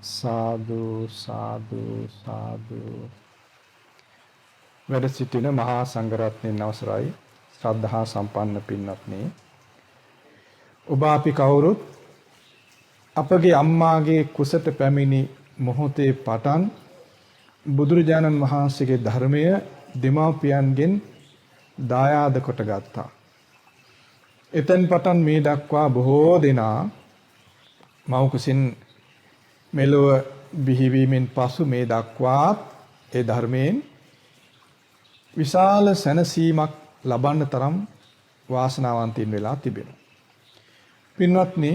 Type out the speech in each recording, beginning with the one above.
සාදු සාදු සාදු. වැඩ සිටින මහා සංඝරත්නයන් අවසරයි ශ්‍රද්ධා සම්පන්න පින්වත්නි. ඔබ අපි කවුරුත් අපගේ අම්මාගේ කුසට පැමිණි මොහොතේ පටන් බුදුරජාණන් වහන්සේගේ ධර්මය දෙමාපියන්ගෙන් දායාද කොට ගත්තා. එතෙන් පටන් මේ දක්වා බොහෝ දෙනා මව් කුසින් මෙලොව බිහිවීමෙන් පසු මේ දක්වා ඒ ධර්මයෙන් විශාල සැනසීමක් ලබන්න තරම් වාසනාවන්තයින් වෙලා තිබෙනවා. පින්වත්නි,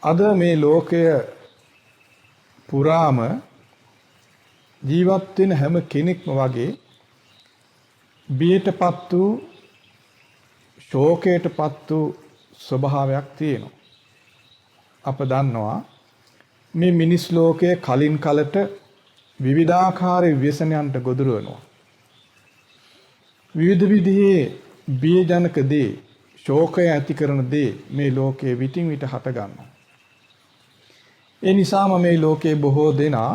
අද මේ ලෝකය පුරාම ජීවත් වෙන හැම කෙනෙක්ම වගේ බියටපත් වූ ශෝකයටපත් වූ ස්වභාවයක් තියෙනවා. අප දන්නවා මේ මිනිස් ලෝකයේ කලින් කලට විවිධාකාර ව්‍යසනයන්ට ගොදුරු වෙනවා. විවිධ විදිහේ බියජනක දේ, ශෝකය ඇති කරන දේ මේ ලෝකයේ විටින් විට හට ගන්නවා. ඒ නිසාම මේ ලෝකයේ බොහෝ දෙනා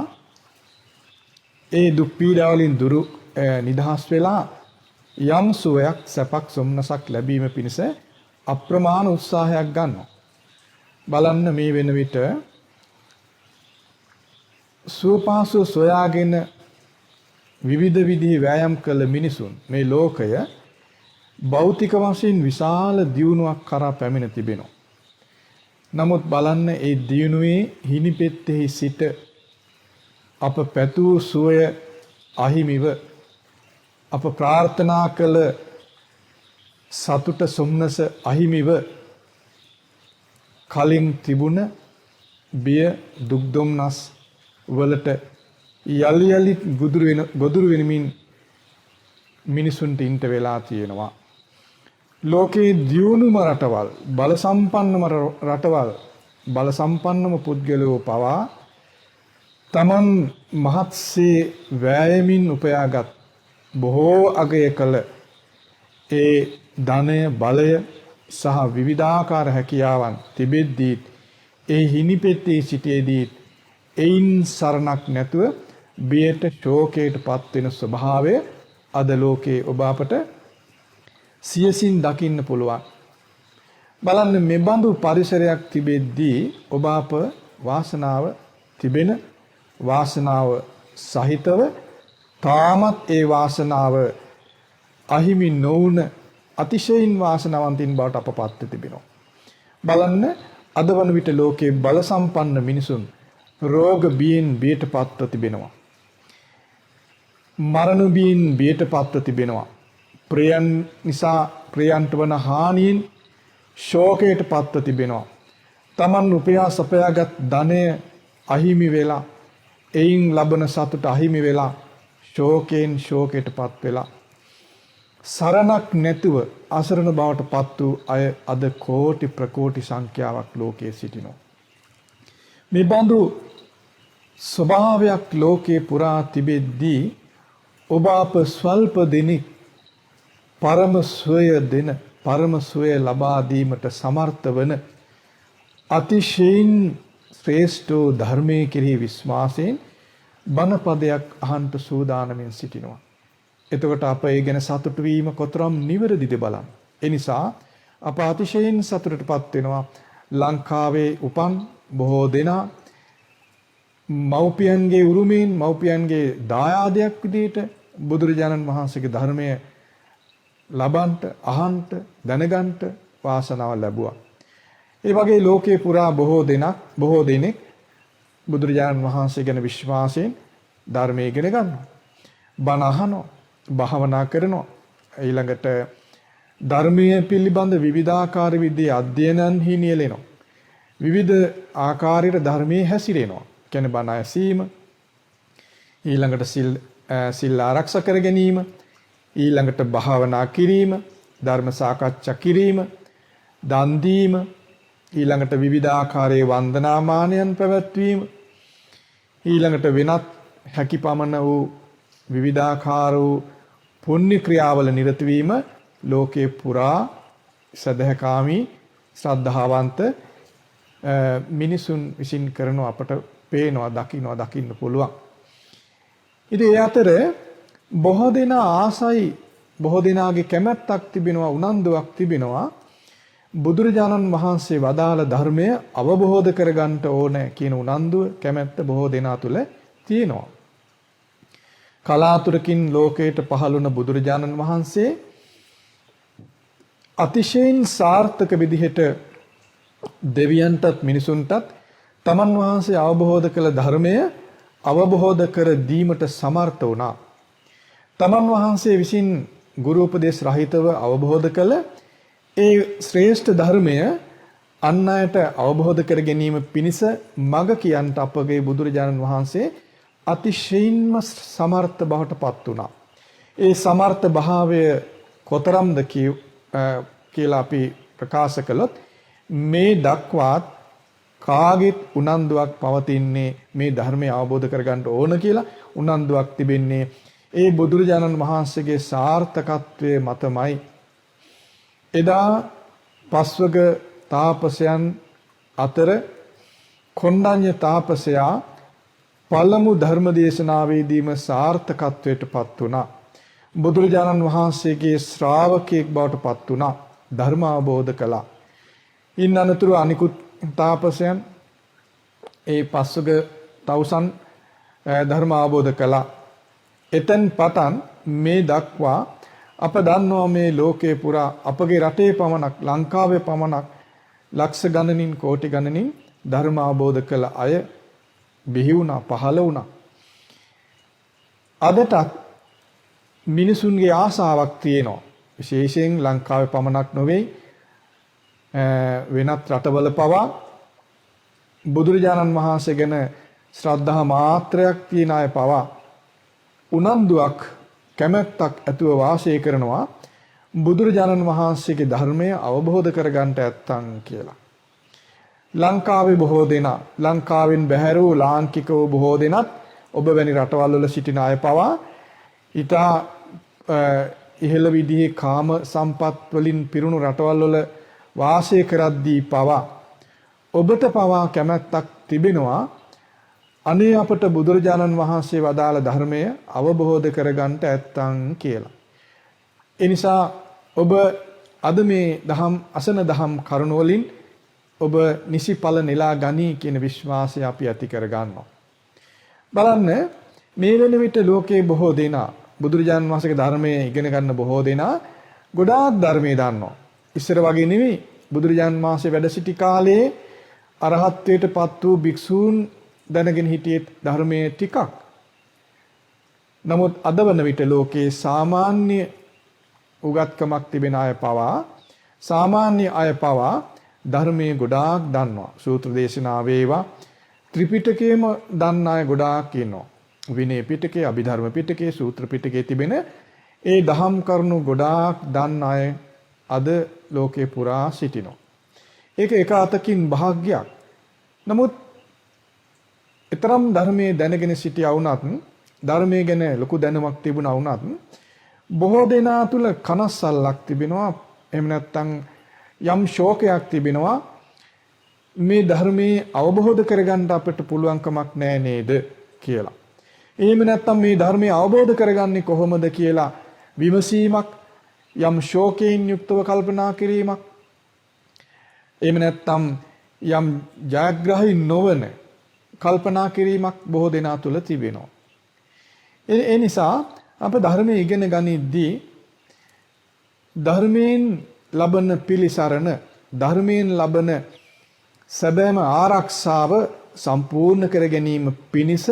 ඒ දුක් පීඩා වලින් දුරු නිදහස් වෙලා යම් සුවයක්, සැපක්, සොම්නසක් ලැබීම පිණිස අප්‍රමාණ උත්සාහයක් ගන්නවා. බලන්න මේ වෙන විට සුවපහසු සොයාගෙන විවිධ විදිහේ වෑයම් කළ මිනිසුන් මේ ලෝකය භෞතික වශයෙන් විශාල දියුණුවක් කරා පැමිණ තිබෙනවා. නමුත් බලන්න ඒ දියුණුවේ හිණිපෙත්තේ සිට අප පැතූ සුවය අහිමිව, අප ප්‍රාර්ථනා කළ සතුට සොම්නස අහිමිව කලින් තිබුණ බිය, දුක් දුම්නස් වලට යලි යලි ගොදුරු වෙනමින් මිනිසුන්ට ඉන්ට වෙලා තියෙනවා. ලෝකේ දියුණුම රටවල්, බල සම්පන්නම රටවල්, බල සම්පන්නම පුද්ගලයෝ පවා තමන් මහත්සේ වෑයමින් උපයාගත් බොහෝ අගය කළ ඒ ධනය, බලය සහ විවිධාකාර හැකියාවන් තිබෙද්දී ඒ හිණිපෙත්තේ සිටියේදී එයින් සරණක් නැතුව බියට, ශෝකයට පත් වෙන ස්වභාවය අද ලෝකේ ඔබ අපට සියසින් දකින්න පුළුවන්. බලන්න, මේ බඳු පරිසරයක් තිබෙද්දී ඔබ අප වාසනාව තිබෙන, වාසනාව සහිතව තාමත් ඒ වාසනාව අහිමි නොවුන අතිශයින් වාසනාවන්තින් බවට අපපත් තිබෙනවා. බලන්න, අද වන විට ලෝකේ බල සම්පන්න මිනිසුන් රෝග බියෙන් බියටපත්ව තිබෙනවා. මරණ බියෙන් බියටපත්ව තිබෙනවා. ප්‍රියයන් නිසා ප්‍රියයන්ට වන හානියෙන් ශෝකයටපත්ව තිබෙනවා. තමන් උපයා සපයාගත් ධනය අහිමි වෙලා, එයින් ලබන සතුට අහිමි වෙලා, ශෝකයෙන් ශෝකයටපත් වෙලා සරණක් නැතුව අසරණ බවට පත් වූ අය අද කෝටි ප්‍රකෝටි සංඛ්‍යාවක් ලෝකයේ සිටිනවා. මේ බඳු ස්වභාවයක් ලෝකේ පුරා තිබෙද්දී ඔබ අප ස්වල්ප දෙනෙක් පරම සුවය දෙන, පරම සුවය ලබා දීමට සමර්ථ වන අතිශයින් ශ්‍රේෂ්ඨ ධර්මයේ කෙරෙහි විශ්වාසයෙන් බණ පදයක් අහන්ට සූදානමින් සිටිනවා. එතකොට අප ඒ ගැන සතුටු වීම කොතරම් නිවැරදිද බලන්න. ඒ නිසා අප අතිශයින් සතුටටපත් වෙනවා. ලංකාවේ උපන් බොහෝ දෙනා මව්පියන්ගේ උරුමයෙන්, මව්පියන්ගේ දායාදයක් විදිහට බුදුරජාණන් වහන්සේගේ ධර්මය ලබන්ට, අහන්ට, දැනගන්ට වාසනාව ලැබුවා. ඒ වගේ ලෝකේ පුරා බොහෝ දෙනෙක් බුදුරජාණන් වහන්සේ ගැන විශ්වාසයෙන් ධර්මය ඉගෙන ගන්නවා. බණ අහනවා, භාවනා කරනවා. ඊළඟට ධර්මයේ පිළිබඳ විවිධාකාර විදිහේ අධ්‍යයනන්හි නියැලෙනවා. විවිධ ආකාරයට ධර්මයේ හැසිරෙනවා. කියන්නේ බණ ඇසීම, ඊළඟට සිල් ආරක්ෂා කර ගැනීම, ඊළඟට භාවනා කිරීම, ධර්ම සාකච්ඡා කිරීම, දන් දීම, ඊළඟට විවිධාකාරයේ වන්දනාමානයන් පැවැත්වීම, ඊළඟට වෙනත් හැකිපමණ වූ විවිධාකාර වූ පුණ්‍ය ක්‍රියාවල නිරත වීම ලෝකේ පුරා සදහකාමී ශ්‍රද්ධාවන්ත මිනිසුන් විසින් කරන අපට පේනවා දකින්න පුළුවන්. ඉතින් ඒ අතර බොහෝ දෙනා ආසයි බොහෝ දෙනාගේ කැමැත්තක් තිබෙනවා උනන්දුවක් තිබෙනවා බුදුරජාණන් වහන්සේ වදාළ ධර්මය අවබෝධ කරගන්න ඕනේ කියන උනන්දුව කැමැත්ත බොහෝ දෙනා තුල තියෙනවා. කලාතුරකින් ලෝකයට පහළුණ බුදුරජාණන් වහන්සේ අතිශයින් සාර්ථක විදිහට දෙවියන්ටත් මිනිසුන්ටත් තමන් වහන්සේ අවබෝධ කළ ධර්මය අවබෝධ කර දීමට සමර්ථ වුණා. තමන් වහන්සේ විසින් ගුරු උපදේශ රහිතව අවබෝධ කළ ඒ ශ්‍රේෂ්ඨ ධර්මය අන් අයට අවබෝධ කර ගැනීම පිණිස මඟ කියන්ට අපගේ බුදුරජාණන් වහන්සේ අතිශයින්ම සමර්ථ බවට පත් වුණා. ඒ සමර්ථ භාවය කොතරම්ද කියලා අපි ප්‍රකාශ කළොත් මේ දක්වාත් කාගෙත් උනන්දුවක් පවතින්නේ මේ ධර්මය අවබෝධ කරගන්න ඕන කියලා උනන්දුවක් තිබෙන්නේ ඒ බුදුරජාණන් වහන්සේගේ සාර්ථකත්වයේ මතමයි. එදා පස්වග තාපසයන් අතර කොණ්ඩඤ්ඤ තාපසයා පළමු ධර්ම දේශනාවේදීම සාර්ථකත්වයට පත් වුණා. බුදුරජාණන් වහන්සේගේ ශ්‍රාවකයෙක් බවට පත් වුණා. ධර්ම අවබෝධ කළා. ඉන් අනතුරු අනිකුත් තාපසයන් ඒ පස්වග තවුසන් ධර්ම අවබෝධ කළා. එතෙන් පටන් මේ දක්වා අප දන්නවා මේ ලෝකේ පුරා අපගේ රටේ පමණක් ලංකාවේ පමණක් ලක්ෂ ගණනින් කෝටි ගණනින් ධර්ම අවබෝධ කළ අය බිහි වුණා පහළ වුණා. අදටත් මිනිසුන්ගේ ආසාවක් තියෙනවා. විශේෂයෙන් ලංකාවේ පමණක් නොවේ වෙනත් රටවල පවා බුදුරජාණන් වහන්සේ ගැන ශ්‍රද්ධා මාත්‍රයක් තියෙන අය පවා උනන්දුවක් කැමැත්තක් ඇතුව වාසය කරනවා බුදුරජාණන් වහන්සේගේ ධර්මය අවබෝධ කරගන්නට ඇත්තන් කියලා. ලංකාවේ බොහෝ දෙනා ලංකාවෙන් බැහැර වූ ලාංකිකව බොහෝ දෙනත් ඔබ වැනි රටවල් වල සිටින අය පවා ඊටා ඉහළ විදිහේ කාම සම්පත් වලින් පිරුණු රටවල් වල වාසය කරද්දී පවා ඔබට පවා කැමැත්තක් තිබෙනවා අනේ අපට බුදුරජාණන් වහන්සේ වදාළ ධර්මය අවබෝධ කරගන්නට ඇත්තන් කියලා. ඒ නිසා ඔබ අද මේ දහම් අසන දහම් කරුණ වලින් ඔබ නිසි ඵල නෙලා ගනී කියන විශ්වාසය අපි ඇති කර ගන්නවා. බලන්න මේ වෙන විට ලෝකේ බොහෝ දෙනා බුදුරජාණන් වහන්සේගේ ධර්මයේ ඉගෙන ගන්න බොහෝ දෙනා ගොඩාක් ධර්මයේ දන්නවා. ඉස්සර වගේ නෙවෙයි බුදුරජාණන් වහන්සේ වැඩ සිටි කාලේ අරහත්ත්වයට පත් වූ භික්ෂූන් දැනගෙන හිටියේ ධර්මයේ ටිකක්. නමුත් අද වන විට ලෝකේ සාමාන්‍ය උගත්කමක් තිබෙන අය පවා සාමාන්‍ය අය පවා ධර්මයේ ගොඩාක් දන්නවා. සූත්‍ර දේශනා වේවා ත්‍රිපිටකයේම දන්න අය ගොඩාක් ඉන්නවා. විනය පිටකේ, අභිධර්ම පිටකේ, සූත්‍ර පිටකේ තිබෙන ඒ දහම් කරුණු ගොඩාක් දන්න අය අද ලෝකේ පුරා සිටිනවා. ඒක එක අතකින් භාග්යක්. නමුත් ඊතරම් ධර්මයේ දැනගෙන සිටියා වුණත් ධර්මයේ ගැන ලොකු දැනුමක් තිබුණා වුණත් බොහෝ දෙනා තුල කනස්සල්ලක් තිබෙනවා. එහෙම නැත්නම් යම් ශෝකයක් තිබෙනවා. මේ ධර්මයේ අවබෝධ කරගන්න අපිට පුළුවන්කමක් නැහැ නේද කියලා. එහෙම නැත්නම් මේ ධර්මයේ අවබෝධ කරගන්නේ කොහොමද කියලා විමසීමක් යම් ශෝකයෙන් යුක්තව කල්පනා කිරීමක්. එහෙම නැත්නම් යම් ජයග්‍රහී නොවන කල්පනා කිරීමක් බොහෝ දෙනා තුල තිබෙනවා. ඒ නිසා අප ධර්මයේ ඉගෙන ගනිද්දී ධර්මයෙන් ලබන පිළිසරණ ධර්මයෙන් ලබන සැබෑම ආරක්ෂාව සම්පූර්ණ කර ගැනීම පිණිස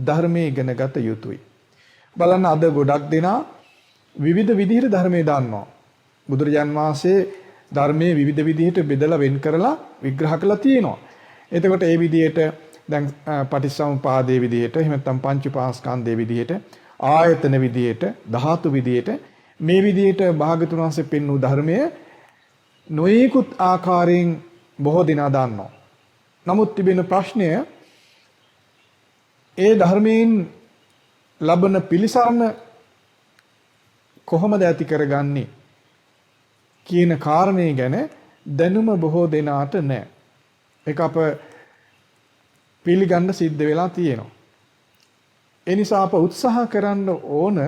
ධර්මයේ ඉගෙන ගත යුතුයි. බලන්න අද ගොඩක් දෙනා විවිධ විදිහට ධර්මයේ දන්නවා. බුදුරජාන් වහන්සේ ධර්මයේ විවිධ විදිහට බෙදලා වෙන් කරලා විග්‍රහ කරලා තියෙනවා. එතකොට ඒ විදිහට දැන් පටිච්චසමුපාදයේ විදිහට එහෙම නැත්නම් පංච පාස්කන්ධයේ විදිහට ආයතන විදිහට ධාතු විදිහට මේ විදිහට භාගතුන් වහන්සේ පෙන්වූ ධර්මයේ නොයෙකුත් ආකාරයෙන් බොහෝ දෙනා දන්නවා. නමුත් තිබෙන ප්‍රශ්නය ඒ ධර්මයෙන් ලබන පිළිසරණ කොහොමද ඇති කරගන්නේ කියන කාරණේ ගැන දැනුම බොහෝ දෙනාට නැහැ. ඒක අප පිළිගන්න සිද්ධ වෙලා තියෙනවා. ඒ නිසා අප උත්සාහ කරන්න ඕන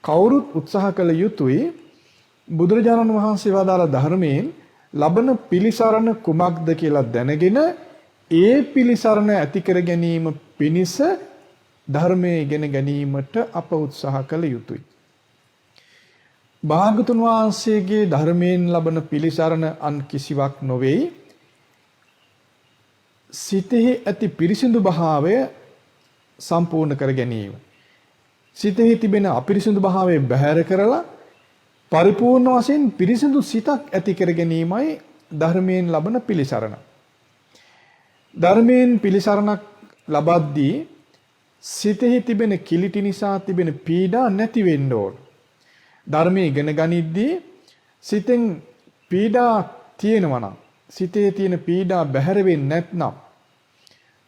කවුරුත් උත්සාහ කළ යුතුයි බුදුරජාණන් වහන්සේ වදාළ ධර්මයෙන් ලබන පිළිසරණ කුමක්ද කියලා දැනගෙන ඒ පිළිසරණ ඇති කර ගැනීම පිණිස ධර්මයේ ඉගෙන ගැනීමට අප උත්සාහ කළ යුතුයි. භාගතුන් වහන්සේගේ ධර්මයෙන් ලබන පිළිසරණ අන් කිසිවක් නොවේයි. සිතෙහි ඇති පිරිසිදු භාවය සම්පූර්ණ කර ගැනීම. සිතෙහි තිබෙන අපිරිසිදු භාවය බැහැර කරලා පරිපූර්ණ වශයෙන් පිරිසිදු සිතක් ඇති කර ගැනීමයි ධර්මයෙන් ලබන පිළිසරණ. ධර්මයෙන් පිළිසරණක් ලබද්දී සිතෙහි තිබෙන කිලිටි නිසා තිබෙන පීඩා නැති වෙන්න ඕන. ධර්මයේ ඉගෙන ගනිද්දී සිතෙන් පීඩා තියෙනවා නම් සිතේ තියෙන පීඩා බැහැර වෙන්නේ නැත්නම්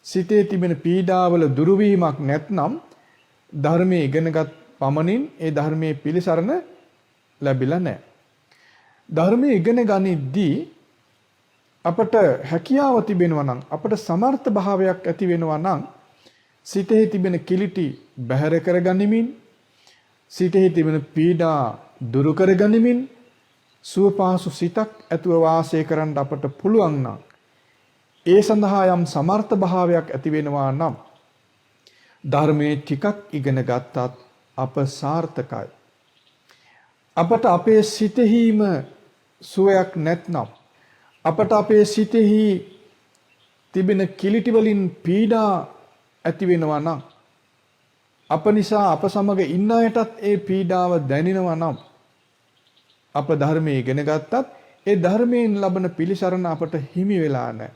සිතේ තිබෙන පීඩාවල දුරු වීමක් නැත්නම් ධර්මයේ ඉගෙනගත් පමණින් ඒ ධර්මයේ පිළිසරණ ලැබිලා නැහැ. ධර්මයේ ඉගෙන ගනිද්දී අපට හැකියාව තිබෙනවා නම් අපට සමර්ථ භාවයක් ඇති වෙනවා නම් සිතෙහි තිබෙන කිලිටි බැහැර කර ගනිමින් සිතෙහි තිබෙන පීඩා දුරු කර ගනිමින් සුවපහසු සිතක් ඇතුව වාසය කරන්න අපට පුළුවන් නම් ඒ සඳහා යම් සමර්ථ භාවයක් ඇති වෙනවා නම් ධර්මයේ ටිකක් ඉගෙන ගත්තත් අප සාර්ථකයි. අපට අපේ සිතෙහිම සුවයක් නැත්නම් අපට අපේ සිතෙහි තිබෙන කිලිටි වලින් පීඩා ඇති වෙනවා නම් අප නිසා අප සමග ඉන්න අයටත් ඒ පීඩාව දැනෙනවා නම් අප ධර්මයේ ඉගෙන ගත්තත් ඒ ධර්මයෙන් ලබන පිළිසරණ අපට හිමි වෙලා නැහැ.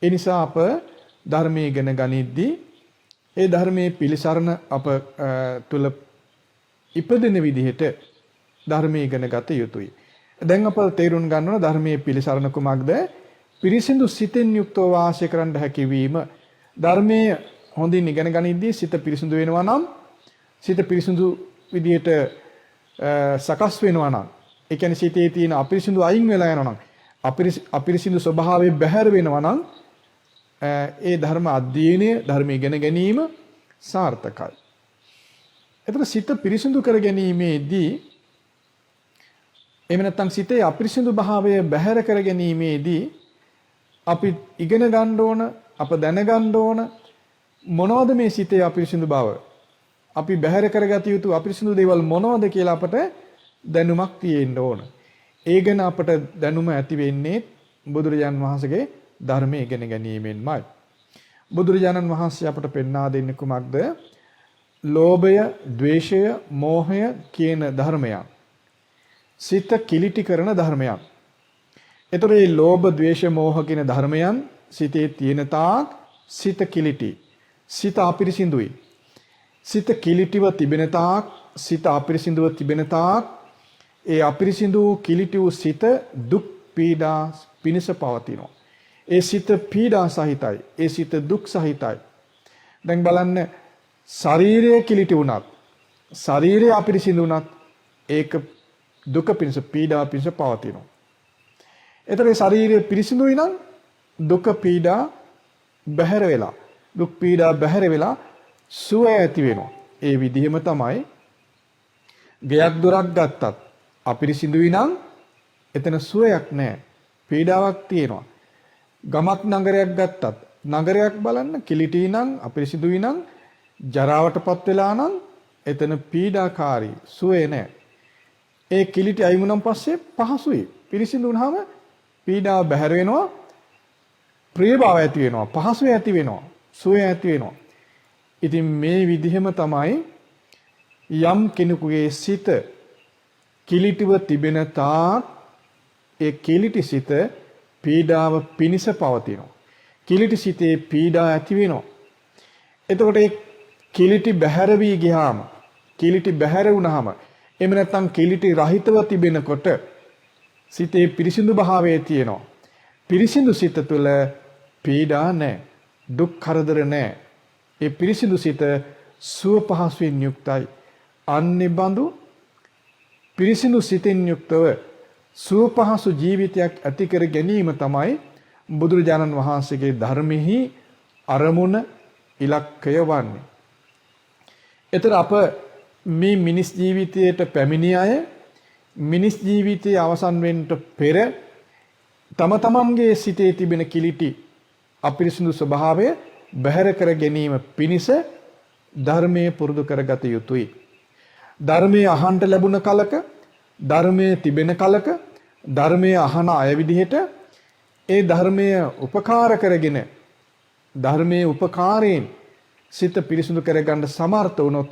ඒ නිසා අප ධර්මයේ ඉගෙන ගනිද්දී ඒ ධර්මයේ පිළිසරණ අප තුල ඉපදෙන විදිහට ධර්මයේ ඉගෙන ගත යුතුයි. දැන් අප තේරුම් ගන්නවා ධර්මයේ පිළිසරණ කුමක්ද? පිරිසිදු සිතෙන් යුක්තව වාසය කරන්න හැකියවීම. ධර්මයේ හොඳින් ඉගෙන ගනිද්දී සිත පිරිසිදු වෙනවා නම් සිත පිරිසිදු විදිහට සකස් වෙනවා නම් ඒ කියන්නේ සිතේ තියෙන අපිරිසිදු අයින් වෙලා යනවා නම් අපිරිසිදු ස්වභාවය බැහැර වෙනවා නම් ඒ ධර්ම අධ්‍යයනය ධර්ම ඉගෙන ගැනීම සාර්ථකයි. එතකොට සිත පිරිසිදු කර ගැනීමේදී එහෙම නැත්නම් සිතේ අපිරිසිදු භාවය බැහැර කර ගැනීමේදී අපි ඉගෙන ගන්න ඕන අප දැනගන්න ඕන මොනවද මේ සිතේ අපිරිසිදු බව? අපි බැහැර කරගත යුතු අපිරිසිදු දේවල් මොනවද කියලා අපට දැනුමක් තියෙන්න ඕන. ඒ ගැන අපට දැනුම ඇති වෙන්නේ බුදුරජාන් වහන්සේගේ ධර්මයේ ඉගෙන ගැනීමෙන්මයි. බුදුරජාණන් වහන්සේ අපට පෙන්වා දෙන්නේ කුමක්ද? ලෝභය, ద్వේෂය, මෝහය කියන ධර්මයන්. සිත කිලිටි කරන ධර්මයන්. ඒතර මේ ලෝභ, ద్వේෂ, මෝහ කියන ධර්මයන් සිතේ තියෙන තාක් සිත කිලිටි. සිත අපිරිසිදුයි. සිත කිලිටිව තිබෙන තාක්, සිත අපිරිසිදුව තිබෙන තාක් ඒ අපිරිසිදු කිලිටි වූ සිත දුක් පීඩා පිණිස පවතිනවා. ඒ සිත පීඩා සහිතයි. ඒ සිත දුක් සහිතයි. දැන් බලන්න ශරීරය කිලිටි වුණත්, ශරීරය අපිරිසිදු වුණත් ඒක දුක පිණිස පීඩා පිණිස පවතිනවා. ඒතර ඒ ශරීරය පිරිසිදුයි නම් දුක පීඩා බැහැර වෙලා, දුක් පීඩා බැහැර වෙලා සුවය ඇති වෙනවා. ඒ විදිහම තමයි ගයක් දොරක් ගත්තත් අපිරිසිදුයි නම් එතන සුවයක් නැහැ. පීඩාවක් තියෙනවා. ගමක් නගරයක් ගත්තත් නගරයක් බලන්න කිලිටි නම් අපිරිසිදුයි නම් ජරාවටපත් වෙලා නම් එතන පීඩාකාරී සුවේ නැහැ. ඒ කිලිටි අයිමුණන් පස්සේ පහසුයි. පිරිසිදු වුණාම පීඩාව බැහැර වෙනවා. ප්‍රියභාවය ඇති වෙනවා. පහසුව ඇති වෙනවා. සුවය ඇති වෙනවා. ඉතින් මේ විදිහම තමයි යම් කෙනෙකුගේ සිත කිලිටිව තිබෙන තාක් ඒ කිලිටි සිත පීඩාව පිනිස පවතිනවා. කිලිටි සිතේ පීඩා ඇති වෙනවා. එතකොට ඒ කිලිටි බැහැර වී ගියාම, කිලිටි බැහැර වුණාම, එහෙම නැත්නම් කිලිටි රහිතව තිබෙනකොට සිතේ පිරිසිදු භාවයේ තියෙනවා. පිරිසිදු සිත තුළ පීඩා නැහැ. දුක් කරදර නැහැ. ඒ පිරිසිදු සිත සුව පහසුවෙන් යුක්තයි. අන්නේ බඳු පිරිසිදු සිතෙන් යුක්තව සුව පහසු ජීවිතයක් ඇති කර ගැනීම තමයි බුදුරජාණන් වහන්සේගේ ධර්මෙහි අරමුණ ඉලක්කය වන්නේ. ඒතර අප මේ මිනිස් ජීවිතයට පැමිණි අය මිනිස් ජීවිතයේ අවසන් වෙන්න පෙර තම තමන්ගේ සිතේ තිබෙන කිලිටි අපිරිසිදු ස්වභාවය බැහැර කර ගැනීම පිණිස ධර්මයේ පුරුදු කරගත යුතුයි. ධර්මයේ අහන්න ලැබුණ කලක, ධර්මයේ තිබෙන කලක, ධර්මයේ අහන අය විදිහට ඒ ධර්මයේ උපකාර කරගෙන ධර්මයේ උපකාරයෙන් සිත පිරිසිදු කරගන්න සමර්ථ වුණොත්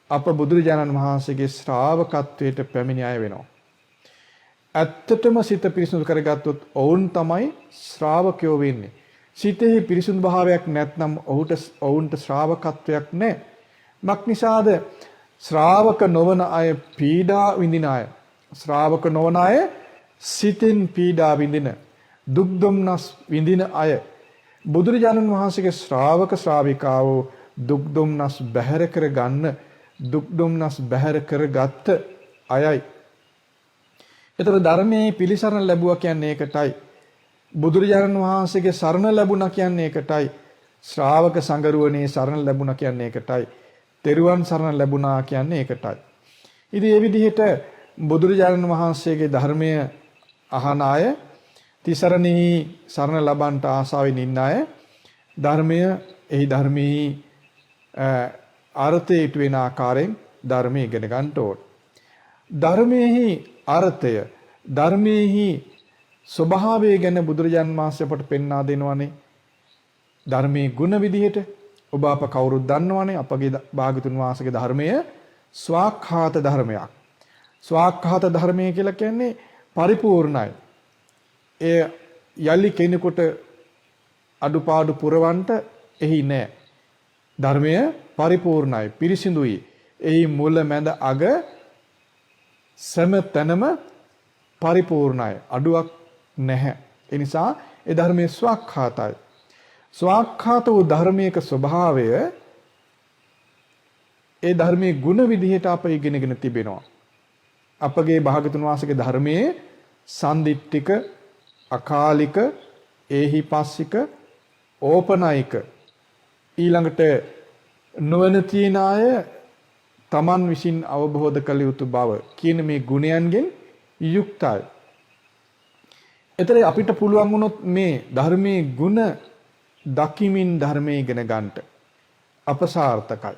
අප බුදුරජාණන් වහන්සේගේ ශ්‍රාවකත්වයට පැමිණි අය වෙනවා. ඇත්තටම සිත පිරිසිදු කරගත්තොත් ඔවුන් තමයි ශ්‍රාවකයෝ වෙන්නේ. සිතෙහි පිරිසිදු භාවයක් නැත්නම් ඔවුන්ට ශ්‍රාවකත්වයක් නැහැ. මක් නිසාද ශ්‍රාවක නොවන අය පීඩා විඳින අය. ශ්‍රාවක නොවන අය සිතින් පීඩා විඳින දුක් දුම්නස් විඳින අය. බුදුරජාණන් වහන්සේගේ ශ්‍රාවක ශ්‍රාවිකාවෝ දුක් දුම්නස් බැහැර කර ගන්න දුක් දුම්නස් බැහැර කරගත් අයයි. ඒතර ධර්මයේ පිළිසරණ ලැබුවා කියන්නේ ඒකටයි. බුදුරජාණන් වහන්සේගේ සරණ ලැබුණා කියන්නේ ඒකටයි. ශ්‍රාවක සංගරුවනේ සරණ ලැබුණා කියන්නේ ඒකටයි. තෙරුවන් සරණ ලැබුණා කියන්නේ ඒකටයි. ඉතින් මේ විදිහට බුදුරජාණන් වහන්සේගේ ධර්මය අහන අය තිසරණෙහි සරණ ලබන්ට ආසාවෙන් ඉන්න අය එහි ධර්මයේ අර්ථය ඉටු වෙන ආකාරයෙන් ධර්මය ඉගෙන ගන්න ඕන. ධර්මයේහි අර්ථය ධර්මයේහි ස්වභාවය ගැන බුදුරජාන් වහන්සේ අපට පෙන්වා දෙනවානේ. ධර්මයේ ගුණ විදිහට ඔබ අප කවුරුත් දන්නවනේ අපගේ භාගතුන් වහන්සේගේ ධර්මය ස්වාක්ඛාත ධර්මයක්. ස්වාක්ඛාත ධර්මය කියලා කියන්නේ පරිපූර්ණයි. ඒ යලි කෙනෙකුට අඩුපාඩු පුරවන්ට එහි නැහැ. ධර්මය පරිපූර්ණයි, පිරිසිදුයි. එහි මුල මැද අග සෑම තැනම පරිපූර්ණයි. අඩුවක් නැහැ. ඒ නිසා ඒ ධර්මයේ ස්වාක්ඛාතයි. ස්වාක්ඛාත වූ ධර්මයක ස්වභාවය ඒ ධර්මයේ ගුණ විදිහට අප ඉගෙනගෙන තිබෙනවා. අපගේ භාගතුන් වහන්සේගේ ධර්මයේ සම්දිට්ඨික, අකාලික, ඒහිපස්සික, ඕපනයික ඊළඟට නොවන තියන අය තමන් විසින් අවබෝධ කළ යුතු බව කියන මේ ගුණයන්ගෙන් යුක්තයි. ඒතර අපිට පුළුවන් වුණොත් මේ ධර්මයේ ගුණ දකිමින් ධර්මයේ ඉගෙන ගන්නට අප සාර්ථකයි.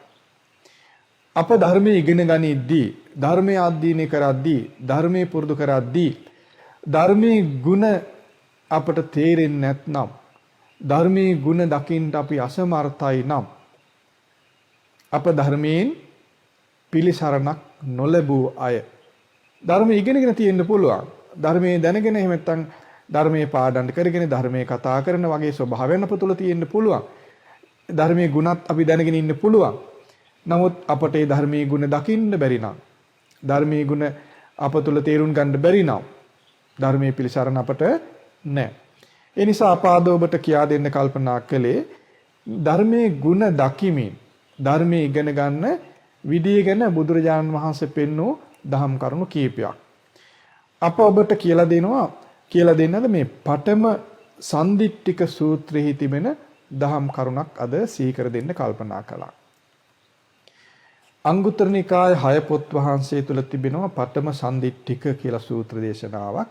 අප ධර්මයේ ඉගෙන ගනිද්දී, ධර්මයේ අධ්‍යයනය කරද්දී, ධර්මයේ පුරුදු කරද්දී ධර්මයේ ගුණ අපට තේරෙන්නේ නැත්නම්, ධර්මයේ ගුණ දකින්න අපි අසමර්ථයි නම් අප ධර්මයෙන් පිළිසරණක් නොලැබූ අය. ධර්මයේ ඉගෙනගෙන තියෙන්න පුළුවන්. ධර්මයේ දැනගෙන එහෙම නැත්නම් ධර්මයේ පාඩම් කරගෙන ධර්මයේ කතා කරන වගේ ස්වභාවයන් අප තුළ තියෙන්න පුළුවන්. ධර්මයේ ගුණත් අපි දැනගෙන ඉන්න පුළුවන්. නමුත් අපට ඒ ධර්මයේ ගුණ දකින්න බැරි නම්, ධර්මයේ ගුණ අප තුළ තේරුම් ගන්න බැරි නම් ධර්මයේ පිළිසරණ අපට නැහැ. ඒ නිසා අප ආද ඔබට කියා දෙන්න කල්පනා කළේ ධර්මයේ ගුණ දකිමින් ධර්මයේ ඉගෙන ගන්න විදිය ගැන බුදුරජාණන් වහන්සේ පෙන්වූ දහම් කරුණු කීපයක්. අප ඔබට කියලා දෙන්නද මේ පඨම සන්දිට්ඨික සූත්‍රයේ තිබෙන දහම් කරුණක් අද සිහි කර දෙන්න කල්පනා කළා. අංගුත්තර නිකාය 6 පොත් වහන්සේ තුල තිබෙනවා පඨම සන්දිට්ඨික කියලා සූත්‍ර දේශනාවක්.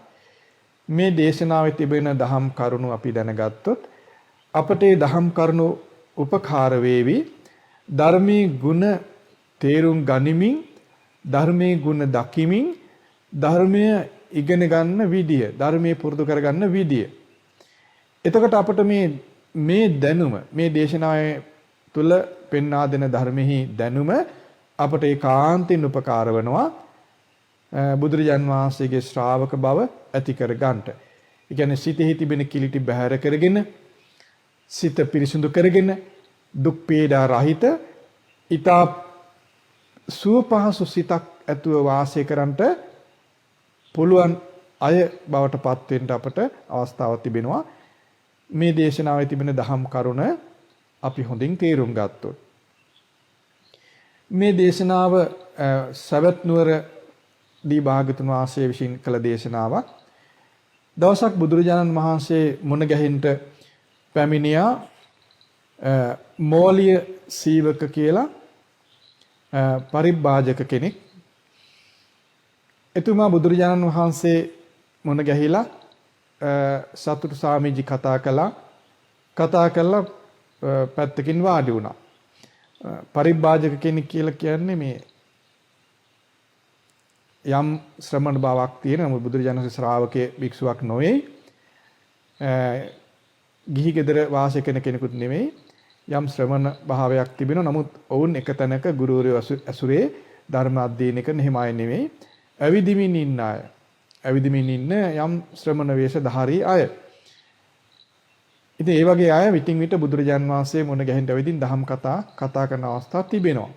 මේ දේශනාවේ තිබෙන දහම් කරුණු අපි දැනගත්තොත් අපට මේ දහම් කරුණු උපකාර වේවි. ධර්මයේ ගුණ තේරුම් ගනිමින්, ධර්මයේ ගුණ දකිමින්, ධර්මය ඉගෙන ගන්න විදිය, ධර්මයේ පුරුදු කර ගන්න විදිය. එතකොට අපට මේ දැනුම, මේ දේශනාවේ තුල පෙන්වා දෙන ධර්මෙහි දැනුම අපට ඒකාන්තයෙන් උපකාර වෙනවා බුදුරජාන් වහන්සේගේ ශ්‍රාවක බව ඇති කර ගන්නට. ඒ කියන්නේ සිතෙහි තිබෙන කිලිටි බැහැර කරගෙන, සිත පිරිසිදු කරගෙන, දුක් පීඩා රහිත, ඊතා සුවපහසු සිතක් ඇතුව වාසය කරන්නට පුළුවන් අය බවට පත් වෙන්න අපට අවස්ථාවක් තිබෙනවා. මේ දේශනාවේ තිබෙන දහම් කරුණ අපි හොඳින් තේරුම් ගත්තොත්. මේ දේශනාව සවැත් නුවර දී භාගතුන් වහන්සේ විසින් කළ දේශනාවක්. දවසක් බුදුරජාණන් වහන්සේ මුණ ගැහින්ට පැමිණියා මෝලිය සීවක කියලා පරිබ්බාජක කෙනෙක්. එතුමා බුදුරජාණන් වහන්සේ මුණ ගැහිලා සතුටු සාමීජි කතා කළා පැත්තකින් වාඩි වුණා. පරිබ්බාජක කෙනෙක් කියලා කියන්නේ මේ යම් ශ්‍රමණ බවක් තියෙන නමුත් බුදුරජාණන් වහන්සේ ශ්‍රාවකයේ භික්ෂුවක් නොවේ. ගිහි ගෙදර වාසය කරන කෙනෙකුත් නෙමෙයි. යම් ශ්‍රමණ භාවයක් තිබෙනවා. නමුත් ඔවුන් එක තැනක ගුරුවරයෝ ඇසුරේ ධර්ම අධ්‍යයනය කරන එහෙම අය නෙමෙයි. ඇවිදිමින් ඉන්න අය. ඇවිදිමින් ඉන්න යම් ශ්‍රමණ වේශධාරී අය. ඉතින් ඒ වගේ අය විтин විට බුදුරජාන් වහන්සේ මුණ ගැහෙන්න ඇවිදින් දහම් කතා කරන අවස්ථා තිබෙනවා.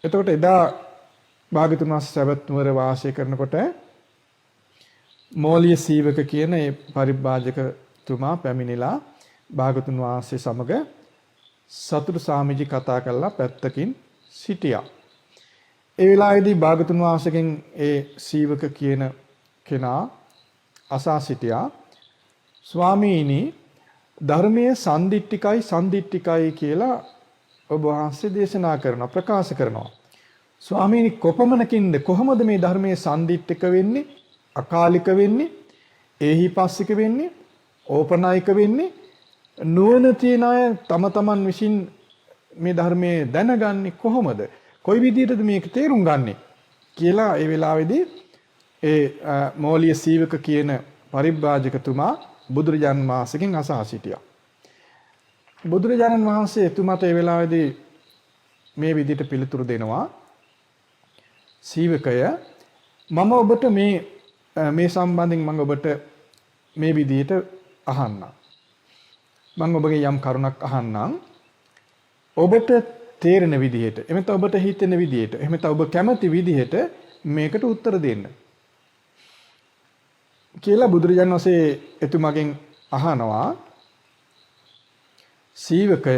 එතකොට එදා භාග්‍යතුන් වහන්සේ සවැත් නුවර වාසය කරනකොට මෝලිය සීවක කියන ඒ පරිබ්බාජකතුමා පැමිණිලා භාග්‍යතුන් වහන්සේ සමග සතුටු සාමිජි කතා කරලා පැත්තකින් සිටියා. ඒ වෙලාවේදී භාග්‍යතුන් වහන්සේගෙන් ඒ සීවක කියන කෙනා අසා සිටියා, ස්වාමීනි ධර්මයේ සන්දිට්ඨිකයි කියලා ඔබ වහන්සේ දේශනා කරනවා, ප්‍රකාශ කරනවා. ස්වාමීනි කොපමණකින්ද කොහොමද මේ ධර්මයේ සන්දිට්ඨික වෙන්නේ, අකාලික වෙන්නේ, ඒහිපස්සික වෙන්නේ, ඕපනායික වෙන්නේ? නුවණ තියන අය තම තමන් විසින් මේ ධර්මයේ දැනගන්නේ කොහොමද? කොයි විදිහටද මේක තේරුම් ගන්නෙ කියලා ඒ වෙලාවේදී ඒ මෝලිය සීවක කියන පරිබ්‍රාජකතුමා බුදුරජාණන් වහන්සේගෙන් අසා සිටියා. බුදුරජාණන් වහන්සේ එතුමාට ඒ වෙලාවේදී මේ විදිහට පිළිතුරු දෙනවා, සීවකය මම ඔබට මේ සම්බන්ධයෙන් මම ඔබට මේ විදිහට අහන්නම්. මම ඔබගේ යම් කරුණක් අහන්නම්. ඔබට තේරෙන විදිහට, එහෙම නැත්නම් ඔබට හිතෙන විදිහට, එහෙම නැත්නම් ඔබ කැමති විදිහට මේකට උත්තර දෙන්න කියලා බුදුරජාණන් වහන්සේ එතුමාගෙන් අහනවා. සීවකය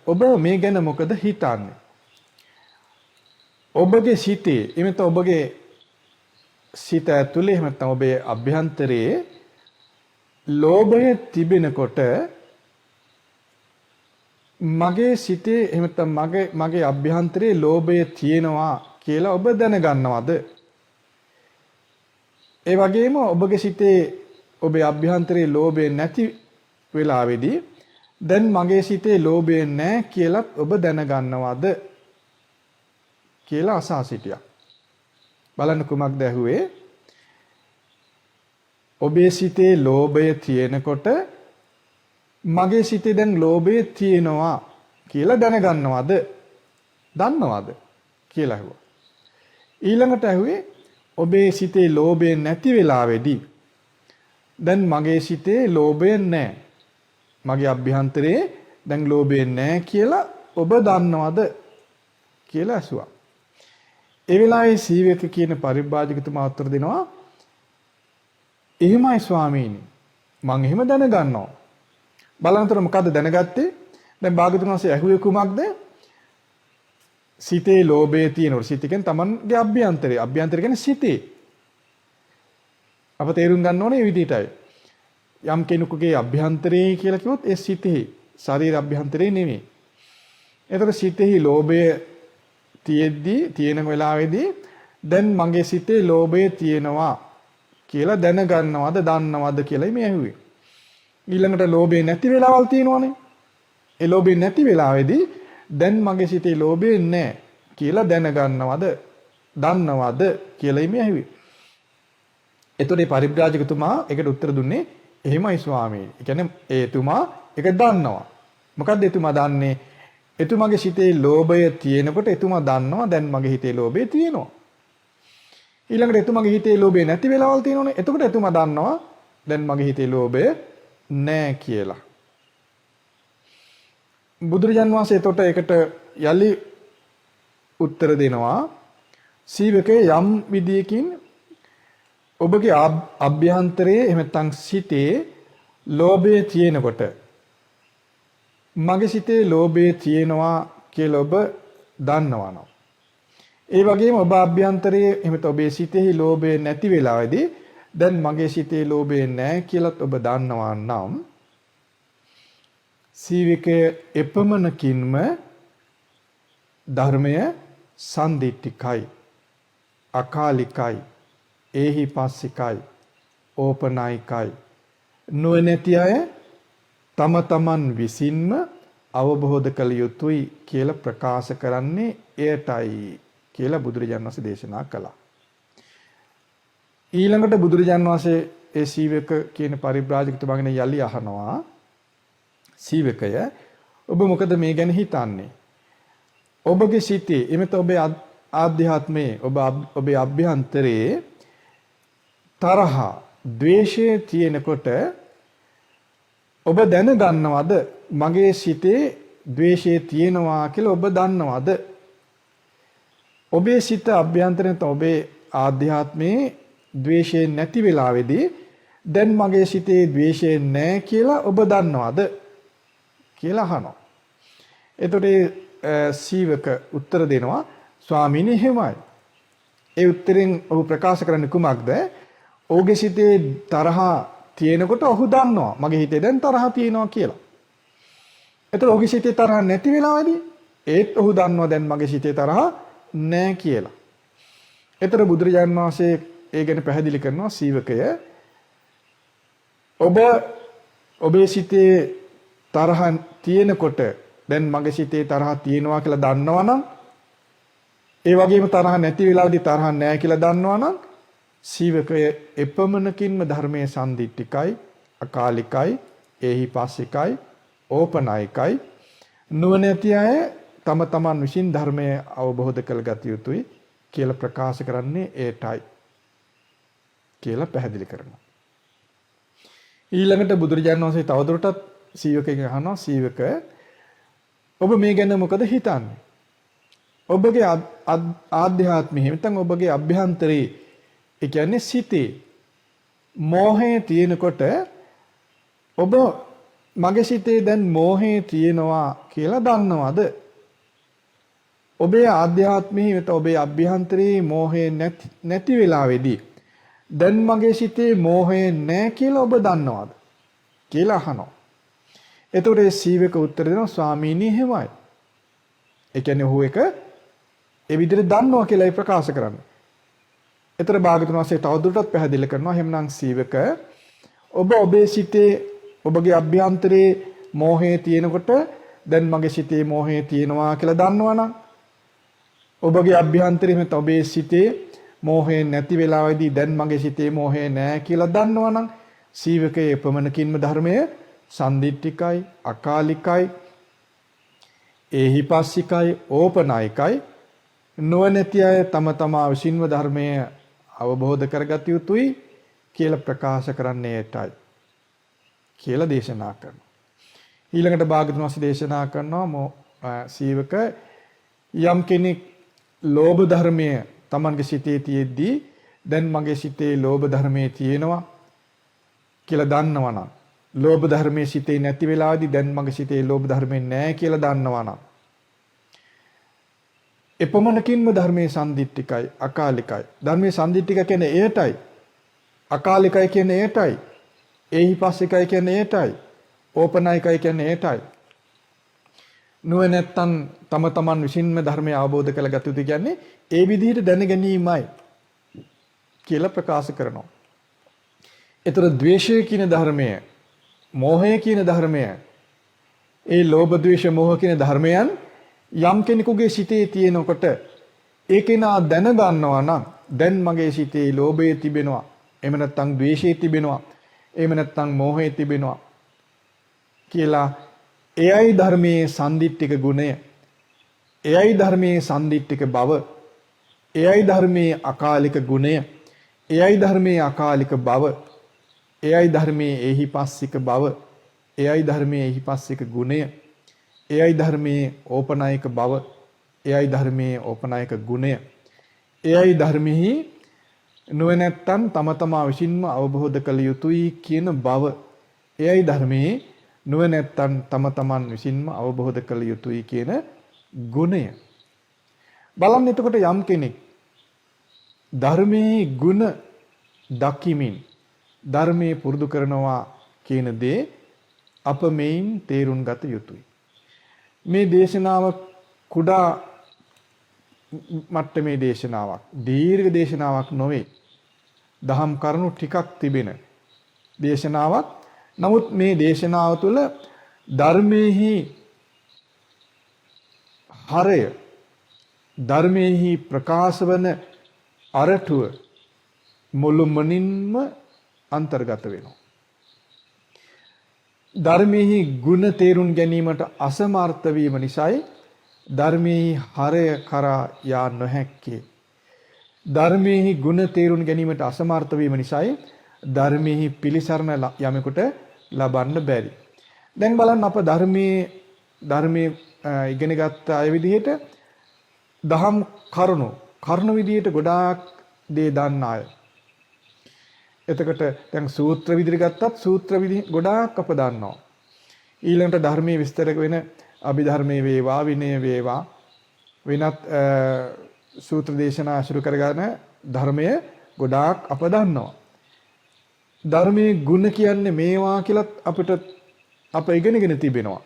ඔබ මේ ගැන මොකද හිතන්නේ? ඔබගේ සිතේ, එහෙම නැත්නම් ඔබගේ සිත ඇතුලේ, එහෙම නැත්නම් ඔබේ අභ්‍යන්තරයේ ලෝභය තිබෙනකොට මගේ සිතේ, එහෙම නැත්නම් මගේ අභ්‍යන්තරයේ ලෝභය තියෙනවා කියලා ඔබ දැනගන්නවද? ඒ වගේම ඔබගේ සිතේ ඔබේ අභ්‍යන්තරයේ ලෝභය නැති වෙලාවේදී දැන් මගේ සිතේ ලෝභය නැහැ කියලා ඔබ දැනගන්නවද කියලා අසා සිටියා. බලන්න කුමක්ද ඇහුවේ? ඔබේ සිතේ ලෝභය තියෙනකොට මගේ සිතේ දැන් ලෝභය තියෙනවා කියලා දැනගන්නවද? දන්නවද කියලා ඇහුවා. ඊළඟට ඇහුවේ ඔබේ සිතේ ලෝභය නැති වෙලාවේදී දැන් මගේ සිතේ ලෝභය නැහැ, මගේ අභ්‍යන්තරයේ දැන් ලෝභය නැහැ කියලා ඔබ දන්නවද කියලා ඇසුවා. ඒ වෙලාවේ සීවක කියන පරිබ්‍රාජකතුමා උත්තර දෙනවා, එහෙමයි ස්වාමීනි, මම එහෙම දැනගන්නවා. බලන්නතර මොකද්ද දැනගත්තේ? දැන් භාග්‍යවතුන් වහන්සේ ඇහුවේ කුමක්ද? සිතේ ලෝභය තියෙනකොට, සිත කියන්නේ Tamanගේ අභ්‍යන්තරය. අභ්‍යන්තරය කියන්නේ සිතේ. අප තේරුම් ගන්න ඕනේ මේ විදිහටයි. යම් කෙනෙකුගේ අභ්‍යන්තරය කියලා කිව්වොත් ඒ සිතේ, ශරීර අභ්‍යන්තරේ නෙමෙයි. ඒතර සිතෙහි ලෝභය තියෙන වෙලාවේදී දැන් මගේ සිතේ ලෝභය තියෙනවා කියලා දැනගන්නවද, දන්නවද කියලායි මේ ඇහුවේ. ඊළඟට ලෝභය නැති වෙලාවල් තියෙනවනේ. ඒ ලෝභය නැති වෙලාවේදී දැන් මගේ සිතේ ලෝභය නැහැ කියලා දැනගන්නවද, දන්නවද කියලායි මේ ඇහුවේ. එතකොට මේ පරිබ්‍රාජකතුමා ඒකට උත්තර දුන්නේ, එහෙමයි ස්වාමීනි. ඒ කියන්නේ එතුමා ඒක දන්නවා. මොකද්ද එතුමා දන්නේ? එතුමාගේ සිතේ ලෝභය තියෙනකොට එතුමා දන්නවා දැන් මගේ හිතේ ලෝභය තියෙනවා. ඊළඟට එතුමාගේ හිතේ ලෝභය නැති වෙලාවල් තියෙනවනේ. එතකොට එතුමා දන්නවා දැන් මගේ හිතේ ලෝභය නැහැ කියලා. බුදුරජාන් වහන්සේ එතකොට ඒකට යලි උත්තර දෙනවා, සීවකේ යම් විදියකින් ඔබගේ අභ්‍යන්තරයේ එහෙම නැත්නම් සිතේ ලෝභය තියෙනකොට මගේ සිතේ ලෝභය තියෙනවා කියලා ඔබ දන්නවා නම්, ඒ වගේම ඔබ අභ්‍යන්තරයේ එහෙම නැත්නම් ඔබේ සිතෙහි ලෝභය නැති වෙලාවේදී දැන් මගේ සිතේ ලෝභය නැහැ කියලාත් ඔබ දන්නවා නම් සීවිකය එපමණකින්ම ධර්මය සන්දිට්ඨිකයි, අකාලිකයි, ඒහිපස්සිකයි, ඕපනායිකයි. නොනැති අය තම තමන් විසින්ම අවබෝධ කළ යුතුයි කියලා ප්‍රකාශ කරන්නේ එයටයි කියලා බුදුරජාණන් වහන්සේ දේශනා කළා. ඊළඟට බුදුරජාණන් වහන්සේ ඒ සීවක කියන පරිබ්‍රාජකතුමාගෙන යලි අහනවා, සීවකය ඔබ මොකද මේ ගැන හිතන්නේ? ඔබගේ සිතේ එමෙත ඔබේ ආධ්‍යාත්මයේ ඔබේ අභ්‍යන්තරයේ තරහ, ද්වේෂය තියෙනකොට ඔබ දැනගන්නවද මගේ සිතේ ද්වේෂය තියෙනවා කියලා ඔබ දන්නවද? ඔබේ සිත අභ්‍යන්තරයෙන් ඔබේ ආධ්‍යාත්මයේ ද්වේෂය නැති වෙලාවේදී දැන් මගේ සිතේ ද්වේෂය නැහැ කියලා ඔබ දන්නවද කියලා අහනවා. එතකොට සීවක උත්තර දෙනවා, ස්වාමීනි එහෙමයි. ඒ උත්තරෙන් ඔහු ප්‍රකාශ කරන්නේ කුමක්ද? ඔහුගේ සිතේ තරහ තියෙනකොට ඔහු දන්නවා මගේ හිතේ දැන් තරහ තියෙනවා කියලා. එතකොට ඔහුගේ සිතේ තරහ නැති වෙලාවේදී ඒත් ඔහු දන්නවා දැන් මගේ සිතේ තරහ නැහැ කියලා. එතකොට බුදුරජාණන් වහන්සේ ඒ ගැන පැහැදිලි කරනවා, සීවකය ඔබේ සිතේ තරහ තියෙනකොට දැන් මගේ සිතේ තරහ තියෙනවා කියලා දන්නවනම්, ඒ වගේම තරහ නැති වෙලාවදී තරහ නැහැ කියලා දන්නවනම් සීවකය එපමණකින්ම ධර්මයේ සම්දිට්ඨිකයි, අකාලිකයි, ඒහිපස්සිකයි, ඕපනායිකයි. නුවණැති අය තම තමන් විසින් ධර්මය අවබෝධ කරගත යුතුයි කියලා ප්‍රකාශ කරන්නේ ඒටයි කියලා පැහැදිලි කරනවා. ඊළඟට බුදුරජාණන් වහන්සේ තවදුරටත් සීවකගෙන් අහනවා, සීවක ඔබ මේ ගැන මොකද හිතන්නේ? ඔබගේ ආධ්‍යාත්මයේ නැත්නම් ඔබගේ අභ්‍යන්තරයේ, ඒ කියන්නේ සිතේ මෝහය තියෙනකොට ඔබ මගේ සිතේ දැන් මෝහය තියෙනවා කියලා දන්නවද? ඔබේ ආධ්‍යාත්මයේ නැත්නම් ඔබේ අභ්‍යන්තරයේ මෝහය නැති වෙලාවේදී දැන් මගේ සිතේ මෝහය නැහැ කියලා ඔබ දන්නවද කියලා අහනවා. එතකොට සීවක උත්තර දෙනවා, ස්වාමීනි එහෙමයි. ඒ කියන්නේ ඔහු එක ඒ විදිහට දන්නවා කියලායි ප්‍රකාශ කරන්නේ. ඒතර භාගතුන් වහන්සේ තවදුරටත් පැහැදිලි කරනවා, එහෙමනම් සීවක ඔබේ සිතේ ඔබගේ අභ්‍යන්තරයේ මෝහය තියෙනකොට දැන් මගේ සිතේ මෝහය තියෙනවා කියලා දන්නවනම්, ඔබගේ අභ්‍යන්තරයේ ඔබේ සිතේ මෝහය නැති වෙලාවේදී දැන් මගේ සිතේ මෝහය නැහැ කියලා දන්නවනම් සීවකයේ එපමණකින්ම ධර්මයේ සම්දිට්ඨිකයි, අකාලිකයි, ඒහිපස්සිකයි, ඕපනායිකයි. නොනැති අය තම තමා විසින්ම ධර්මය අවබෝධ කරගත යුතුයි කියලා ප්‍රකාශ කරන්නේ ඒටයි කියලා දේශනා කරනවා. ඊළඟට භාගතුන් වහන්සේ දේශනා කරනවා, සීවක යම් කෙනෙක් ලෝභ ධර්මය තමන්ගේ සිතේ තියෙද්දී දැන් මගේ සිතේ ලෝභ ධර්මයේ තියෙනවා කියලා දන්නවනම්, ලෝභ ධර්මයේ සිතේ නැති වෙලාවදී දැන් මගේ සිතේ ලෝභ ධර්මයේ නැහැ කියලා දන්නවනම්, එපමණකින්ම ධර්මයේ සම්දිට්ඨිකයි, අකාලිකයි. ධර්මයේ සම්දිට්ඨික කියන්නේ ඒටයි, අකාලිකයි කියන්නේ ඒටයි, ඒහිපස්සිකයි කියන්නේ ඒටයි, ඕපනායිකයි කියන්නේ ඒටයි. නුවණැත්තන් තම තමන් විසින්ම ධර්මය අවබෝධ කරගත යුතු කියන්නේ ඒ විදිහට දැන ගැනීමයි කියලා ප්‍රකාශ කරනවා. ඒතර ද්වේෂය කියන ධර්මය, මෝහය කියන ධර්මය, ඒ ලෝභ ද්වේෂ මෝහ කියන ධර්මයන් යම් කෙනෙකුගේ සිතේ තියෙනකොට ඒ කෙනා දැනගන්නවා නම් දැන් මගේ සිතේ ලෝභය තිබෙනවා, එහෙම නැත්නම් ද්වේෂය තිබෙනවා, එහෙම නැත්නම් මෝහය තිබෙනවා කියලා, එයයි ධර්මයේ සම්දිට්ඨික ගුණය, එයයි ධර්මයේ සම්දිට්ඨික බව, එයයි ධර්මයේ අකාලික ගුණය, එයයි ධර්මයේ අකාලික බව, එයයි ධර්මයේ ඒහිපස්සික බව, එයයි ධර්මයේ ඒහිපස්සික ගුණය, එයයි ධර්මයේ ඕපනායක බව, එයයි ධර්මයේ ඕපනායක ගුණය, එයයි ධර්මෙහි නුවණැත්තන් තම තමා විසින්ම අවබෝධ කළ යුතුයි කියන බව, එයයි ධර්මයේ නුවණැත්තන් තම තමන් විසින්ම අවබෝධ කළ යුතුයි කියන ගුණය. බලන්න එතකොට යම් කෙනෙක් ධර්මයේ ගුණ දකිමින් ධර්මයේ පුරුදු කරනවා කියන දේ අප මේන් තේරුම් ගත යුතුයි. මේ දේශනාව කුඩා මට්ටමේ දේශනාවක්, දීර්ඝ දේශනාවක් නොවේ. දහම් කරුණු ටිකක් තිබෙන දේශනාවක්. නමුත් මේ දේශනාව තුළ ධර්මයේහි හරය, ධර්මයේහි ප්‍රකාශ වන අරටුව මුළුමනින්ම අන්තර්ගත වෙනවා. ධර්මයේහි ගුණ තේරුම් ගැනීමට අසමර්ථ වීම නිසායි ධර්මයේහි හරය කරා යා නොහැක්කේ. ධර්මයේහි ගුණ තේරුම් ගැනීමට අසමර්ථ වීම නිසායි ධර්මයේහි පිළිසරණ යමෙකුට ලබන්න බැරි. දැන් බලන්න අප ධර්මයේ ඉගෙන ගත්ත අය විදිහට දහම් කරුණු විදිහට ගොඩාක් දේ දන්න අය. එතකොට දැන් සූත්‍ර විදිහට ගත්තත් සූත්‍ර විදි ගොඩාක් අප දන්නවා. ඊළඟට ධර්මයේ විස්තර වෙන අභිධර්මයේ වේවා විනය වේවා වෙනත් සූත්‍ර දේශනා අසුරු කරගෙන ධර්මයේ ගොඩාක් අප දන්නවා. ධර්මයේ ගුණ කියන්නේ මේවා කියලත් අප ඉගෙනගෙන තිබෙනවා.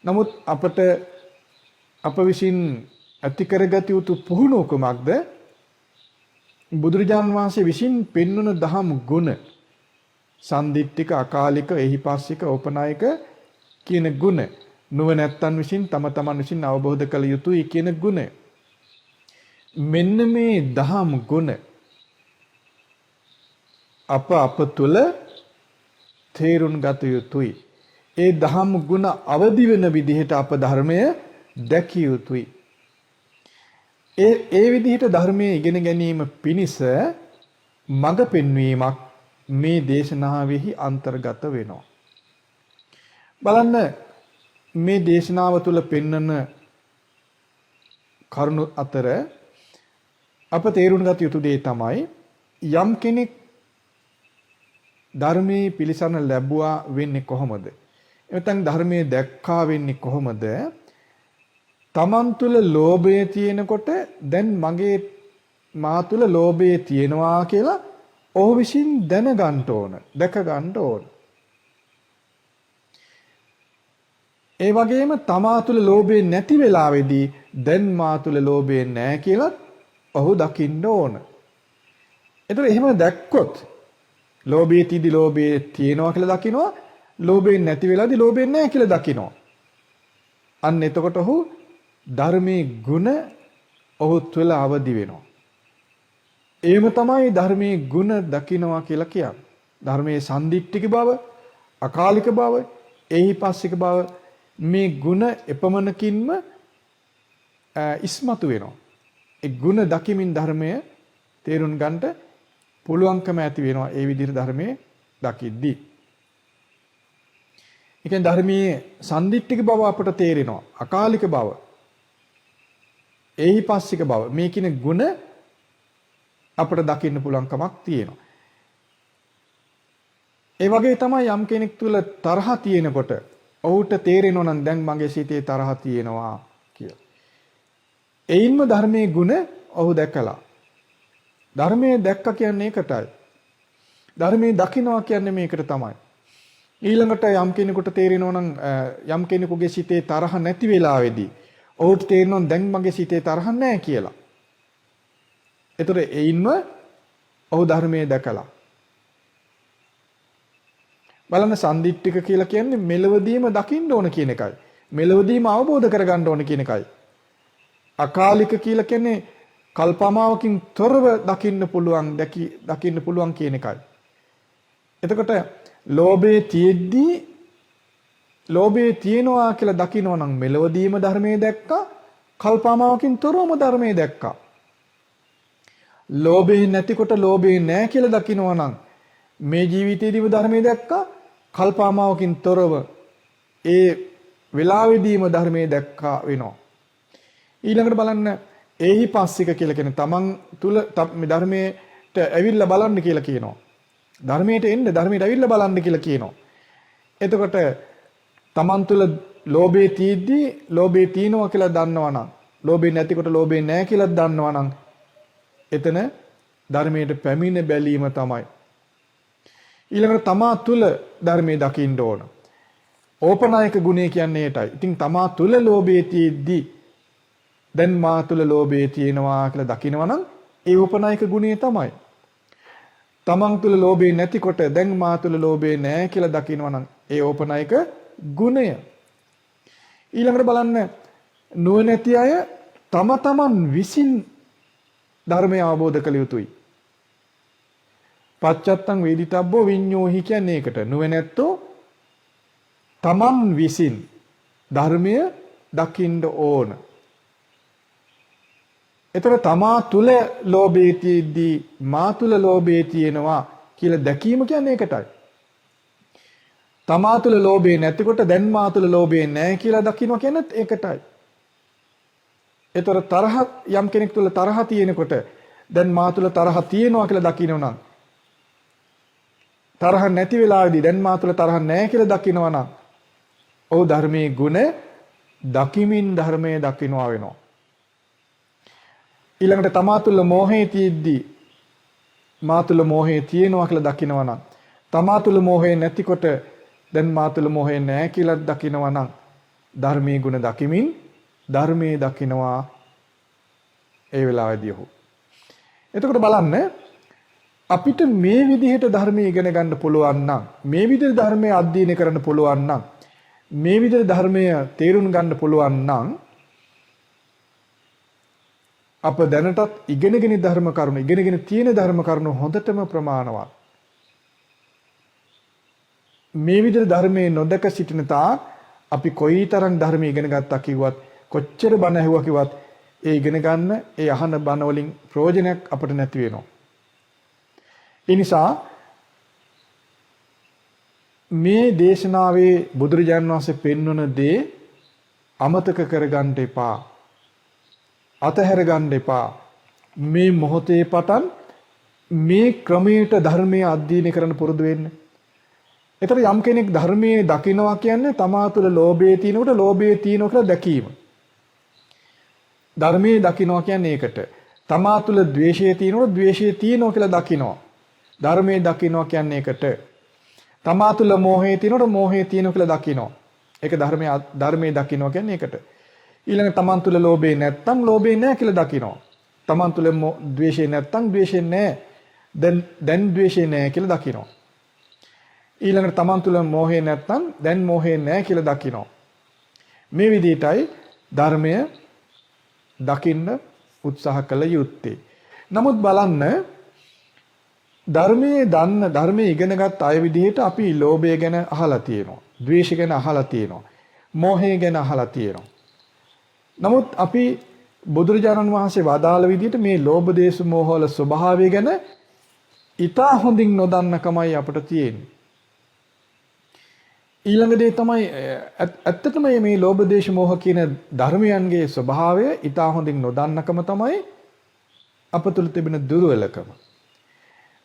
නමුත් අප විසින් ඇති කරගත යුතු පුහුණුව කුමක්ද? බුදුරජාණන් වහන්සේ විසින් පෙන්වන දහම් ගුණ, සන්දිට්ඨික, අකාලික, එහිපස්සික, ඕපනායක කියන ගුණ, නුවණැත්තන් විසින් තම තමන් විසින් අවබෝධ කළ යුතුයි කියන ගුණ. මෙන්න මේ දහම් ගුණ අප තුළ තේරුම් ගත යුතුයි. ඒ දහම් ගුණ අවදි වෙන විදිහට අප ධර්මය දැකිය යුතුයි. ඒ විදිහට ධර්මයේ ඉගෙන ගැනීම පිණිස මඟ පෙන්වීමක් මේ දේශනාවෙහි අන්තර්ගත වෙනවා. බලන්න මේ දේශනාව තුළ පෙන්වන කරුණු අතර අප තේරුම් ගත යුතු දේ තමයි යම් කෙනෙක් ධර්මයේ පිළිසරණ ලැබුවා වෙන්නේ කොහොමද? එතෙන් ධර්මයේ දැක්කා වෙන්නේ කොහොමද? තමන් තුළ ලෝභය තියෙනකොට දැන් මා තුළ ලෝභය තියෙනවා කියලා ඔහු විසින් දැනගන්න ඕන, දැක ගන්න ඕන. ඒ වගේම තමා තුළ ලෝභය නැති වෙලාවේදී දැන් මා තුළ ලෝභය නැහැ කියලා ඔහු දකින්න ඕන. ඒතර එහෙම දැක්කොත් ලෝභය තියදී ලෝභය තියෙනවා කියලා දකිනවා, ලෝභය නැති වෙලාවේදී ලෝභය නැහැ කියලා දකිනවා. අන්න එතකොට ඔහු ධර්මයේ ගුණ ඔහු තුළ අවදි වෙනවා. එහෙම තමයි ධර්මයේ ගුණ දකිනවා කියලා කියන්නේ. ධර්මයේ සන්දිට්ඨික බව, අකාලික බව, එහිපස්සික බව මේ ගුණ එපමණකින්ම ඉස්මතු වෙනවා. ඒ ගුණ දකිමින් ධර්මය තේරුම් ගන්නට පුළුවන්කම ඇති වෙනවා. ඒ විදිහට ධර්මයේ දකිද්දී. ඒ කියන්නේ ධර්මයේ සන්දිට්ඨික බව අපට තේරෙනවා. අකාලික බව, එහිපස්සික බව මේ කියන ගුණ අපට දකින්න පුළුවන්කමක් තියෙනවා. ඒ වගේ තමයි යම් කෙනෙක් තුළ තරහ තියෙනකොට ඔහුට තේරෙනවා නම් දැන් මගේ සිතේ තරහ තියෙනවා කියලා. එයින්ම ධර්මයේ ගුණ ඔහු දැකලා. ධර්මයේ දැක්ක කියන්නේ ඒකටයි. ධර්මයේ දකින්නවා කියන්නේ මේකට තමයි. ඊළඟට යම් කෙනෙකුට තේරෙනවා නම් යම් කෙනෙකුගේ සිතේ තරහ නැති වෙලාවේදී ඔහුට තේරෙනවා දැන් මගේ සිතේ තරහ නැහැ කියලා. ඒතර එයින්ම ඔහු ධර්මයේ දැකලා. බලන්න සන්දිට්ඨික කියලා කියන්නේ මෙලවදීම දකින්න ඕන කියන එකයි. මෙලවදීම අවබෝධ කරගන්න ඕන කියන එකයි. අකාලික කියලා කියන්නේ කල්පමාවකින් තොරව දකින්න පුළුවන් කියන එකයි. එතකොට ලෝභයේ තියෙද්දී ලෝභයේ තියෙනවා කියලා දකිනවා නම් මෙලවදීම ධර්මයේ දැක්කා, කල්පමාවකින් තොරවම ධර්මයේ දැක්කා. ලෝභය නැතිකොට ලෝභය නැහැ කියලා දකිනවා නම් මේ ජීවිතයේදීම ධර්මයේ දැක්කා, කල්පමාවකින් තොරව ඒ වෙලාවෙදීම ධර්මයේ දැක්කා වෙනවා. ඊළඟට බලන්න එහිපස්සික කියලා කියන්නේ තමන් තුල ධර්මයට ඇවිල්ලා බලන්න කියලා කියනවා. ධර්මයට එන්න, ධර්මයට ඇවිල්ලා බලන්න කියලා කියනවා. එතකොට තමන් තුල ලෝභය තියෙද්දී ලෝභය තියෙනවා කියලා දන්නවනම්, ලෝභය නැතිකොට ලෝභය නැහැ කියලා දන්නවනම් එතන ධර්මයට පැමිණ බැලීම තමයි. ඊළඟට තමා තුල ධර්මයේ දකින්න ඕන. ඕපනායක ගුණය කියන්නේ ඒටයි. ඉතින් තමා තුල ලෝභය තියෙද්දි දැන් මා තුල ලෝභය තියෙනවා කියලා දකිනවා නම් ඒ ඕපනායක ගුණය තමයි. තමන් තුල ලෝභය නැතිකොට දැන් මා තුල ලෝභය නැහැ කියලා දකිනවා නම් ඒ ඕපනායක ගුණය. ඊළඟට බලන්න නුවණැති අය තම තමන් විසින් ධර්මය අවබෝධ කළ යුතුයි. පච්චත්තං වේදිතබ්බෝ විඤ්ඤෝහි කියන්නේ ඒකට. නුවණැත්තෝ තමන් විසින් ධර්මය දකින්න ඕන. එතකොට තමා තුල ලෝභය තියෙද්දී මා තුල ලෝභය තියෙනවා කියලා දැකීම කියන්නේ ඒකටයි. තමා තුල ලෝභය නැතිකොට දැන් මා තුල ලෝභය නැහැ කියලා දකින්න කියනත් ඒකටයි. එතකොට තරහ යම් කෙනෙක් තුල තරහ තියෙනකොට දැන් මා තුල තරහ තියෙනවා කියලා දකින්න නම් තරහ නැති වෙලාවේදී දැන් මා තුල තරහ නැහැ කියලා දකින්නවා නම් ඔහු ධර්මයේ ගුණ දකිමින් ධර්මයේ දකින්නවා වෙනවා. ඊළඟට තමා තුල මෝහය තියෙද්දී මා තුල මෝහය තියෙනවා කියලා දකින්නවා නම් තමා තුල මෝහය නැතිකොට දැන් මා තුල මෝහය නැහැ කියලා දකින්නවා නම් ධර්මයේ ගුණ දකිමින් ධර්මයේ දකින්නවා ඒ වෙලාවේදී ඔහු. එතකොට බලන්න අපිට මේ විදිහට ධර්මයේ ඉගෙන ගන්න පුළුවන් නම් මේ විදිහට ධර්මයේ අධ්‍යයනය කරන්න පුළුවන් නම් මේ විදිහට ධර්මය තේරුම් ගන්න පුළුවන් නම් අප දැනටත් ඉගෙනගෙන ධර්ම කරුණු ඉගෙනගෙන තියෙන ධර්ම කරුණු හොඳටම ප්‍රමාණවත්. මේ විදිහට ධර්මයේ නොදක සිටින තාක් අපි කොයිතරම් ධර්ම ඉගෙන ගත්තා කිව්වත් කොච්චර බණ ඇහුවා කිව්වත් ඒ ඉගෙන ගන්න ඒ අහන බණ වලින් ප්‍රයෝජනයක් අපිට නැති වෙනවා. ඒ නිසා මේ දේශනාවේ බුදුරජාණන් වහන්සේ පෙන්වන දේ අමතක කරගන්න එපා. අතහැර ගන්න එපා. මේ මොහොතේ පටන් මේ ක්‍රමයට ධර්මයේ අධ්‍යයනය කරන්න පුරුදු වෙන්න. ඒතර යම් කෙනෙක් ධර්මයේ දකිනවා කියන්නේ තමා තුළ ලෝභය තියෙනකොට ලෝභය තියෙනවා කියලා දැකීම. ධර්මයේ දකිනවා කියන්නේ ඒකට. තමා තුළ ද්වේෂය තියෙනකොට ද්වේෂය තියෙනවා කියලා දකිනවා. ධර්මයේ දකිනවා කියන්නේ ඒකට. තමා තුළ මෝහය තියෙනකොට මෝහය තියෙනවා කියලා දකිනවා. ඒක ධර්මයේ දකිනවා කියන්නේ ඒකට. ඊළඟ තමන් තුළ ලෝභය නැත්තම් ලෝභය නැහැ කියලා දකිනවා. තමන් තුළ ද්වේෂය නැත්තම් ද්වේෂය නැහැ. දැන් ද්වේෂය නැහැ කියලා දකිනවා. ඊළඟට තමන් තුළ මෝහය නැත්තම් දැන් මෝහය නැහැ කියලා දකිනවා. මේ විදිහටයි ධර්මය දකින්න උත්සාහ කළ යුත්තේ. නමුත් බලන්න ධර්මයේ ඉගෙනගත් අය විදිහට අපි ලෝභය ගැන අහලා තියෙනවා. ද්වේෂය ගැන අහලා තියෙනවා. මෝහය ගැන අහලා තියෙනවා. නමුත් අපි බුදුරජාණන් වහන්සේ වදාළ විදිහට මේ ලෝභ දේශ මෝහ වල ස්වභාවය ගැන ඊටා හොඳින් නොදන්නකමයි අපිට තියෙන්නේ. ඊළඟ දේ තමයි ඇත්තටම මේ ලෝභ දේශ මෝහ කියන ධර්මයන්ගේ ස්වභාවය ඊටා හොඳින් නොදන්නකම තමයි අප තුළ තිබෙන දුර්වලකම.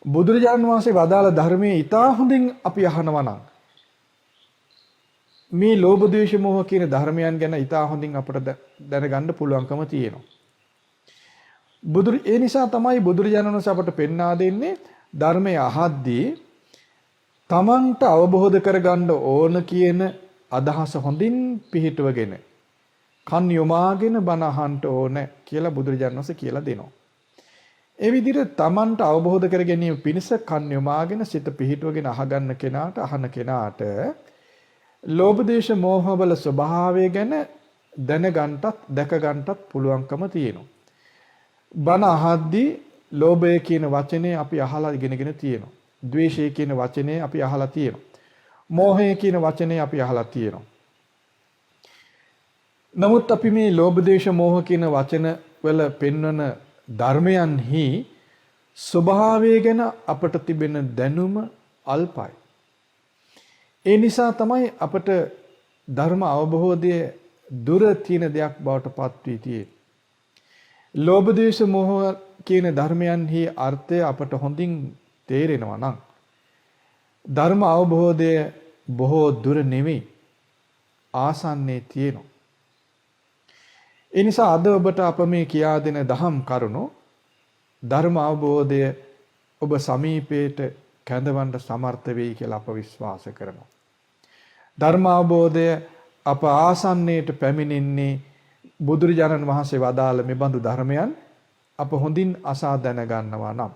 බුදුරජාණන් වහන්සේ වදාළ ධර්මයේ ඊටා හොඳින් අපි අහනවා නම් මේ ලෝභ ද්වේෂ මෝහ කියන ධර්මයන් ගැන ඊටා හොඳින් අපට දැනගන්න පුළුවන්කම තියෙනවා. ඒ නිසා තමයි බුදුරජාණන් වහන්සේ අපට පෙන්වා දෙන්නේ ධර්මය අහද්දී තමන්ට අවබෝධ කරගන්න ඕන කියන අදහස හොඳින් පිහිටවගෙන කන් යොමාගෙන බණ අහන්න ඕන කියලා බුදුරජාණන් වහන්සේ කියලා දෙනවා. ඒ විදිහට තමන්ට අවබෝධ කර ගැනීම පිණිස කන් යොමාගෙන සිත පිහිටවගෙන අහගන්න කෙනාට අහන කෙනාට ලෝභ දේශ මෝහ වල ස්වභාවය ගැන දැනගන්නත් දැකගන්නත් පුළුවන්කම තියෙනවා. බණ අහද්දී ලෝභය කියන වචනේ අපි අහලා ඉගෙනගෙන තියෙනවා. ද්වේෂය කියන වචනේ අපි අහලා තියෙනවා. මෝහය කියන වචනේ අපි අහලා තියෙනවා. නමුත් අපි මේ ලෝභ දේශ මෝහ කියන වචන වල පෙන්වන ධර්මයන්හි ස්වභාවය ගැන අපට තිබෙන දැනුම අල්පයි. ඒ නිසා තමයි අපට ධර්ම අවබෝධයේ දුර තියෙන දෙයක් බවට පත් වී තියෙන්නේ. ලෝභ දේශ මොහ කියන ධර්මයන්හි අර්ථය අපට හොඳින් තේරෙනවා නම් ධර්ම අවබෝධය බොහෝ දුර නෙමෙයි ආසන්නයේ තියෙනවා. ඒ නිසා අද ඔබට අප මේ කියා දෙන දහම් කරුණු ධර්ම අවබෝධය ඔබ සමීපයට කැඳවන්න සමර්ථ වෙයි කියලා අප විශ්වාස කරනවා. ධර්ම අවබෝධය අප ආසන්නයට පැමිණෙන්නේ බුදුරජාණන් වහන්සේ වදාළ මේ බඳු ධර්මයන් අප හොඳින් අසා දැනගන්නවා නම්.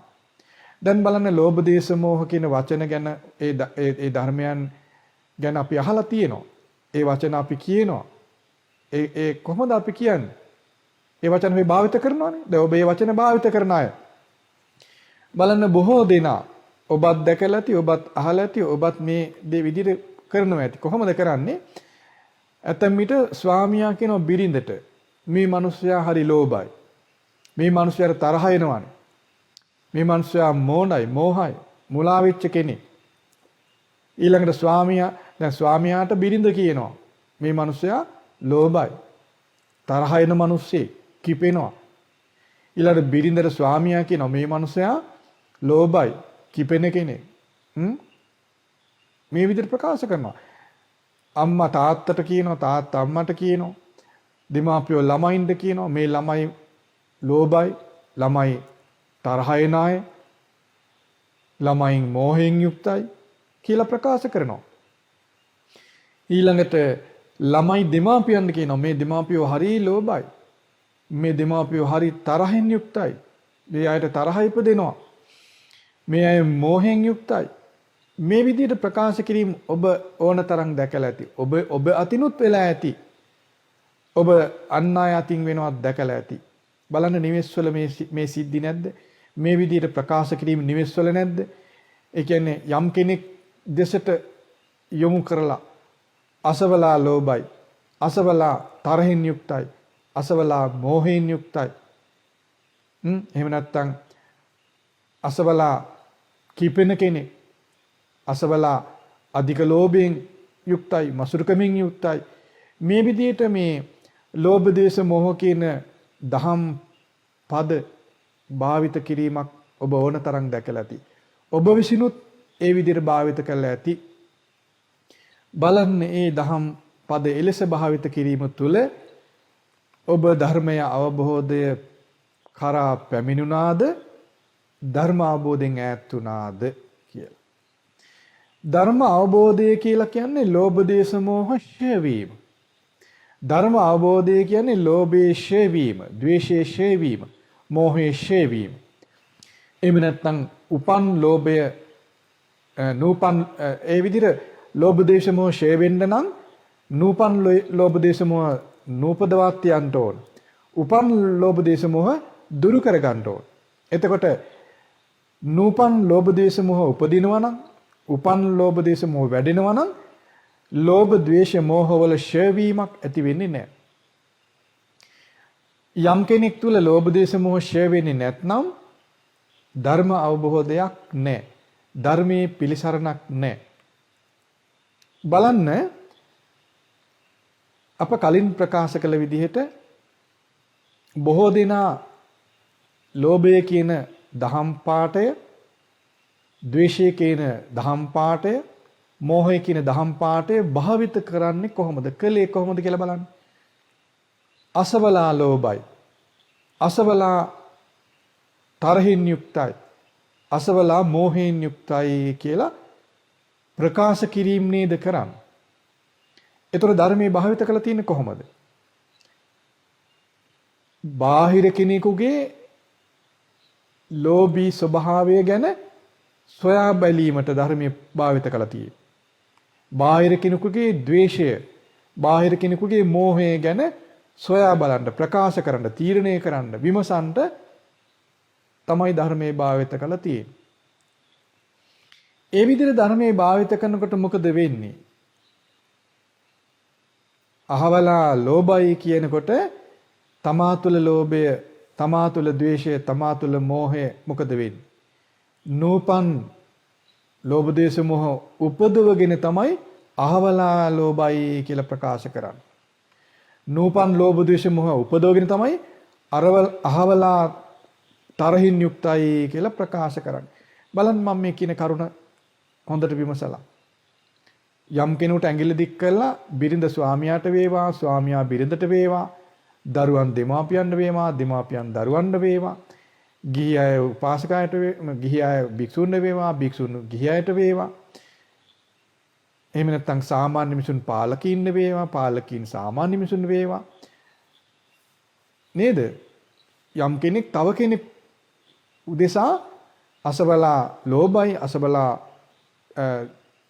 දැන් බලන්න ලෝභ දේශ මොහ කියන වචන ගැන ඒ ධර්මයන් ගැන අපි අහලා තියෙනවා. ඒ වචන අපි කියනවා. ඒ කොහොමද අපි කියන්නේ? ඒ වචන අපි භාවිත කරනවානේ. දැන් ඔබ මේ වචන භාවිත කරන අය බලන්න බොහෝ දෙනා ඔබත් දැකලා ඇති, ඔබත් අහලා ඇති, ඔබත් මේ දේ විදිහට කරනවා ඇති. කොහොමද කරන්නේ? ඇතැම් විට ස්වාමියා කියන බිරිඳට මේ මිනිස්සයා හරි ලෝභයි. මේ මිනිස්සයාට තරහ එනවානේ. මේ මිනිස්සයා මෝනයි, මෝහයි, මුලා වෙච්ච කෙනෙක්. ඊළඟට ස්වාමියාට බිරිඳ කියනවා මේ මිනිස්සයා ලෝභයි. තරහ එන මිනිස්සෙක් කිපෙනවා. ඊළඟට බිරිඳට ස්වාමියා කියනවා මේ මිනිස්සයා ලෝභයි, කිපෙන කෙනෙක්. මේ විදිහට ප්‍රකාශ කරනවා. අම්මා තාත්තට කියනවා, තාත්තා අම්මට කියනවා. දෙමාපියෝ ළමයින්ට කියනවා මේ ළමයි ලෝභයි, ළමයි තරහ එන අය, ළමයින් මෝහයෙන් යුක්තයි කියලා ප්‍රකාශ කරනවා. ඊළඟට ළමයි දෙමාපියන්ට කියනවා මේ දෙමාපියෝ හරි ලෝභයි. මේ දෙමාපියෝ හරි තරහෙන් යුක්තයි. මේ අයට තරහ ඉපදෙනවා. මේ අය මෝහයෙන් යුක්තයි. මේ විදිහට ප්‍රකාශ කිරීම ඔබ ඕන තරම් දැකලා ඇති. ඔබ අතිනුත් වෙලා ඇති. ඔබ අන් අය අතින් වෙනවත් දැකලා ඇති. බලන්න නිවෙස්වල මේ සිද්ධි නැද්ද? මේ විදිහට ප්‍රකාශ කිරීම නිවෙස්වල නැද්ද? ඒ කියන්නේ යම් කෙනෙක් දෙසට යොමු කරලා අසවලා ලෝභයි, අසවලා තරහින් යුක්තයි, අසවලා මෝහයෙන් යුක්තයි. එහෙම නැත්නම් අසවලා කිපෙන කෙනෙක්, අසවලා අධික ලෝභයෙන් යුක්තයි, මසුරුකමින් යුක්තයි. මේ විදිහට මේ ලෝභ දේශ මොහ කියන දහම් පද භාවිත කිරීමක් ඔබ ඕන තරම් දැකලා ඇති. ඔබ විසිනුත් ඒ විදිහට භාවිත කරලා ඇති. බලන්න ඒ දහම් පද එලෙස භාවිත කිරීම තුළ ඔබ ධර්මය අවබෝධය කරා පැමිණුණාද, ධර්ම අවබෝධයෙන් ඈත් වුණාද කියලා. ධර්ම අවබෝධය කියලා කියන්නේ ලෝභ දේශ මොහ ක්ෂය වීම. ධර්ම අවබෝධය කියන්නේ ලෝභයේ ක්ෂය වීම, ද්වේෂයේ ක්ෂය වීම, මෝහයේ ක්ෂය වීම. එහෙම නැත්නම් උපන් ලෝභය නූපන් ඒ විදිහට ලෝභ දේශ මොහ ක්ෂය වෙන්න නම් නූපන් ලෝභ දේශ මොහ නූපදවත් යන්න ඕන. උපන් ලෝභ දේශ මොහ දුරු කර ගන්න ඕන. එතකොට නූපන් ලෝභ දේශ මොහ උපදිනවා නම්, උපන් ලෝභ දේශ මොහ වැඩෙනවා නම් ලෝභ ද්වේෂ මෝහ වල ක්ෂය වීමක් ඇති වෙන්නේ නැහැ. යම් කෙනෙක් තුල ලෝභ දේශ මොහ ක්ෂය වෙන්නේ නැත්නම් ධර්ම අවබෝධයක් නැහැ. ධර්මයේ පිළිසරණක් නැහැ. බලන්න අප කලින් ප්‍රකාශ කළ විදිහට බොහෝ දෙනා ලෝභය කියන දහම් පාඨය, ද්වේෂය කියන දහම් පාඨය, මෝහය කියන දහම් පාඨය භාවිත කරන්නේ කොහොමද? කලේ කොහොමද කියලා බලන්න. අසවලා ලෝභයි, අසවලා තරහින් යුක්තයි, අසවලා මෝහයෙන් යුක්තයි කියලා ප්‍රකාශ කිරීම නේද කරන්නේ. ඒතර ධර්මයේ භාවිත කරලා තියෙන්නේ කොහොමද? බාහිර කෙනෙකුගේ ලෝභී ස්වභාවය ගැන සොයා බැලීමට ධර්මයේ භාවිත කරලා තියෙන්නේ. බාහිර කෙනෙකුගේ ද්වේෂය, බාහිර කෙනෙකුගේ මෝහය ගැන සොයා බලන්න, ප්‍රකාශ කරන්න, තීරණය කරන්න, විමසන්න තමයි ධර්මයේ භාවිත කරලා තියෙන්නේ. ඒ විදිහට ධර්මයේ භාවිත කරනකොට මොකද වෙන්නේ? අහවලා ලෝභයි කියනකොට තමා තුළ ලෝභය, තමා තුළ ද්වේෂය, තමා තුළ මෝහය මොකද වෙන්නේ? නූපන් ලෝභ දේශ මොහ උපදවගෙන තමයි අහවලා ලෝභයි කියලා ප්‍රකාශ කරන්නේ. නූපන් ලෝභ දේශ මොහ උපදවගෙන තමයි අහවලා තරහින් යුක්තයි කියලා ප්‍රකාශ කරන්නේ. බලන්න මම මේ කියන කරුණ හොඳට විමසලා. යම් කෙනෙකුට ඇඟිල්ල දික් කරලා බිරිඳ ස්වාමියාට වේවා, ස්වාමියා බිරිඳට වේවා, දරුවන් දෙමාපියන්ට වේවා, දෙමාපියන් දරුවන්ට වේවා. ගිහි අය උපාසකයට ගිහි අය භික්ෂුන් වේවා, භික්ෂුන් ගිහි අයට වේවා. එහෙම නැත්නම් සාමාන්‍ය මිනිසුන් පාලකීන් වේවා, පාලකීන් සාමාන්‍ය මිනිසුන් වේවා. නේද? යම් කෙනෙක් තව කෙනෙක් උදෙසා අසවලා ලෝභයි, අසවලා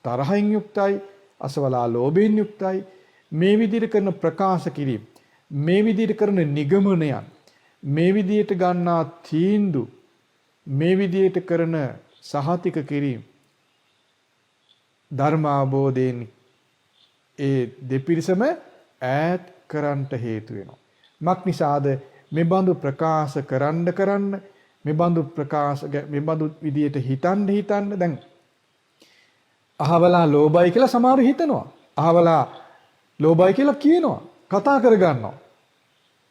තරහින් යුක්තයි, අසවලා ලෝභයෙන් යුක්තයි. මේ විදිහට කරන ප්‍රකාශ කිරීම, මේ විදිහට කරන නිගමනයන්, මේ විදිහට ගන්නා තීන්දුව, මේ විදිහට කරන සහතික කිරීම ධර්ම අවබෝධයෙන් ඒ දෙපිරිසම ඈත් කරන්නට හේතු වෙනවා. මක් නිසාද මේ බඳු ප්‍රකාශ කරන්න මේ බඳු විදියට හිතන්න දැන් අහවලා ලෝභයි කියලා සමහර හිතනවා. අහවලා ලෝභයි කියලා කියනවා. කතා කරගන්නවා.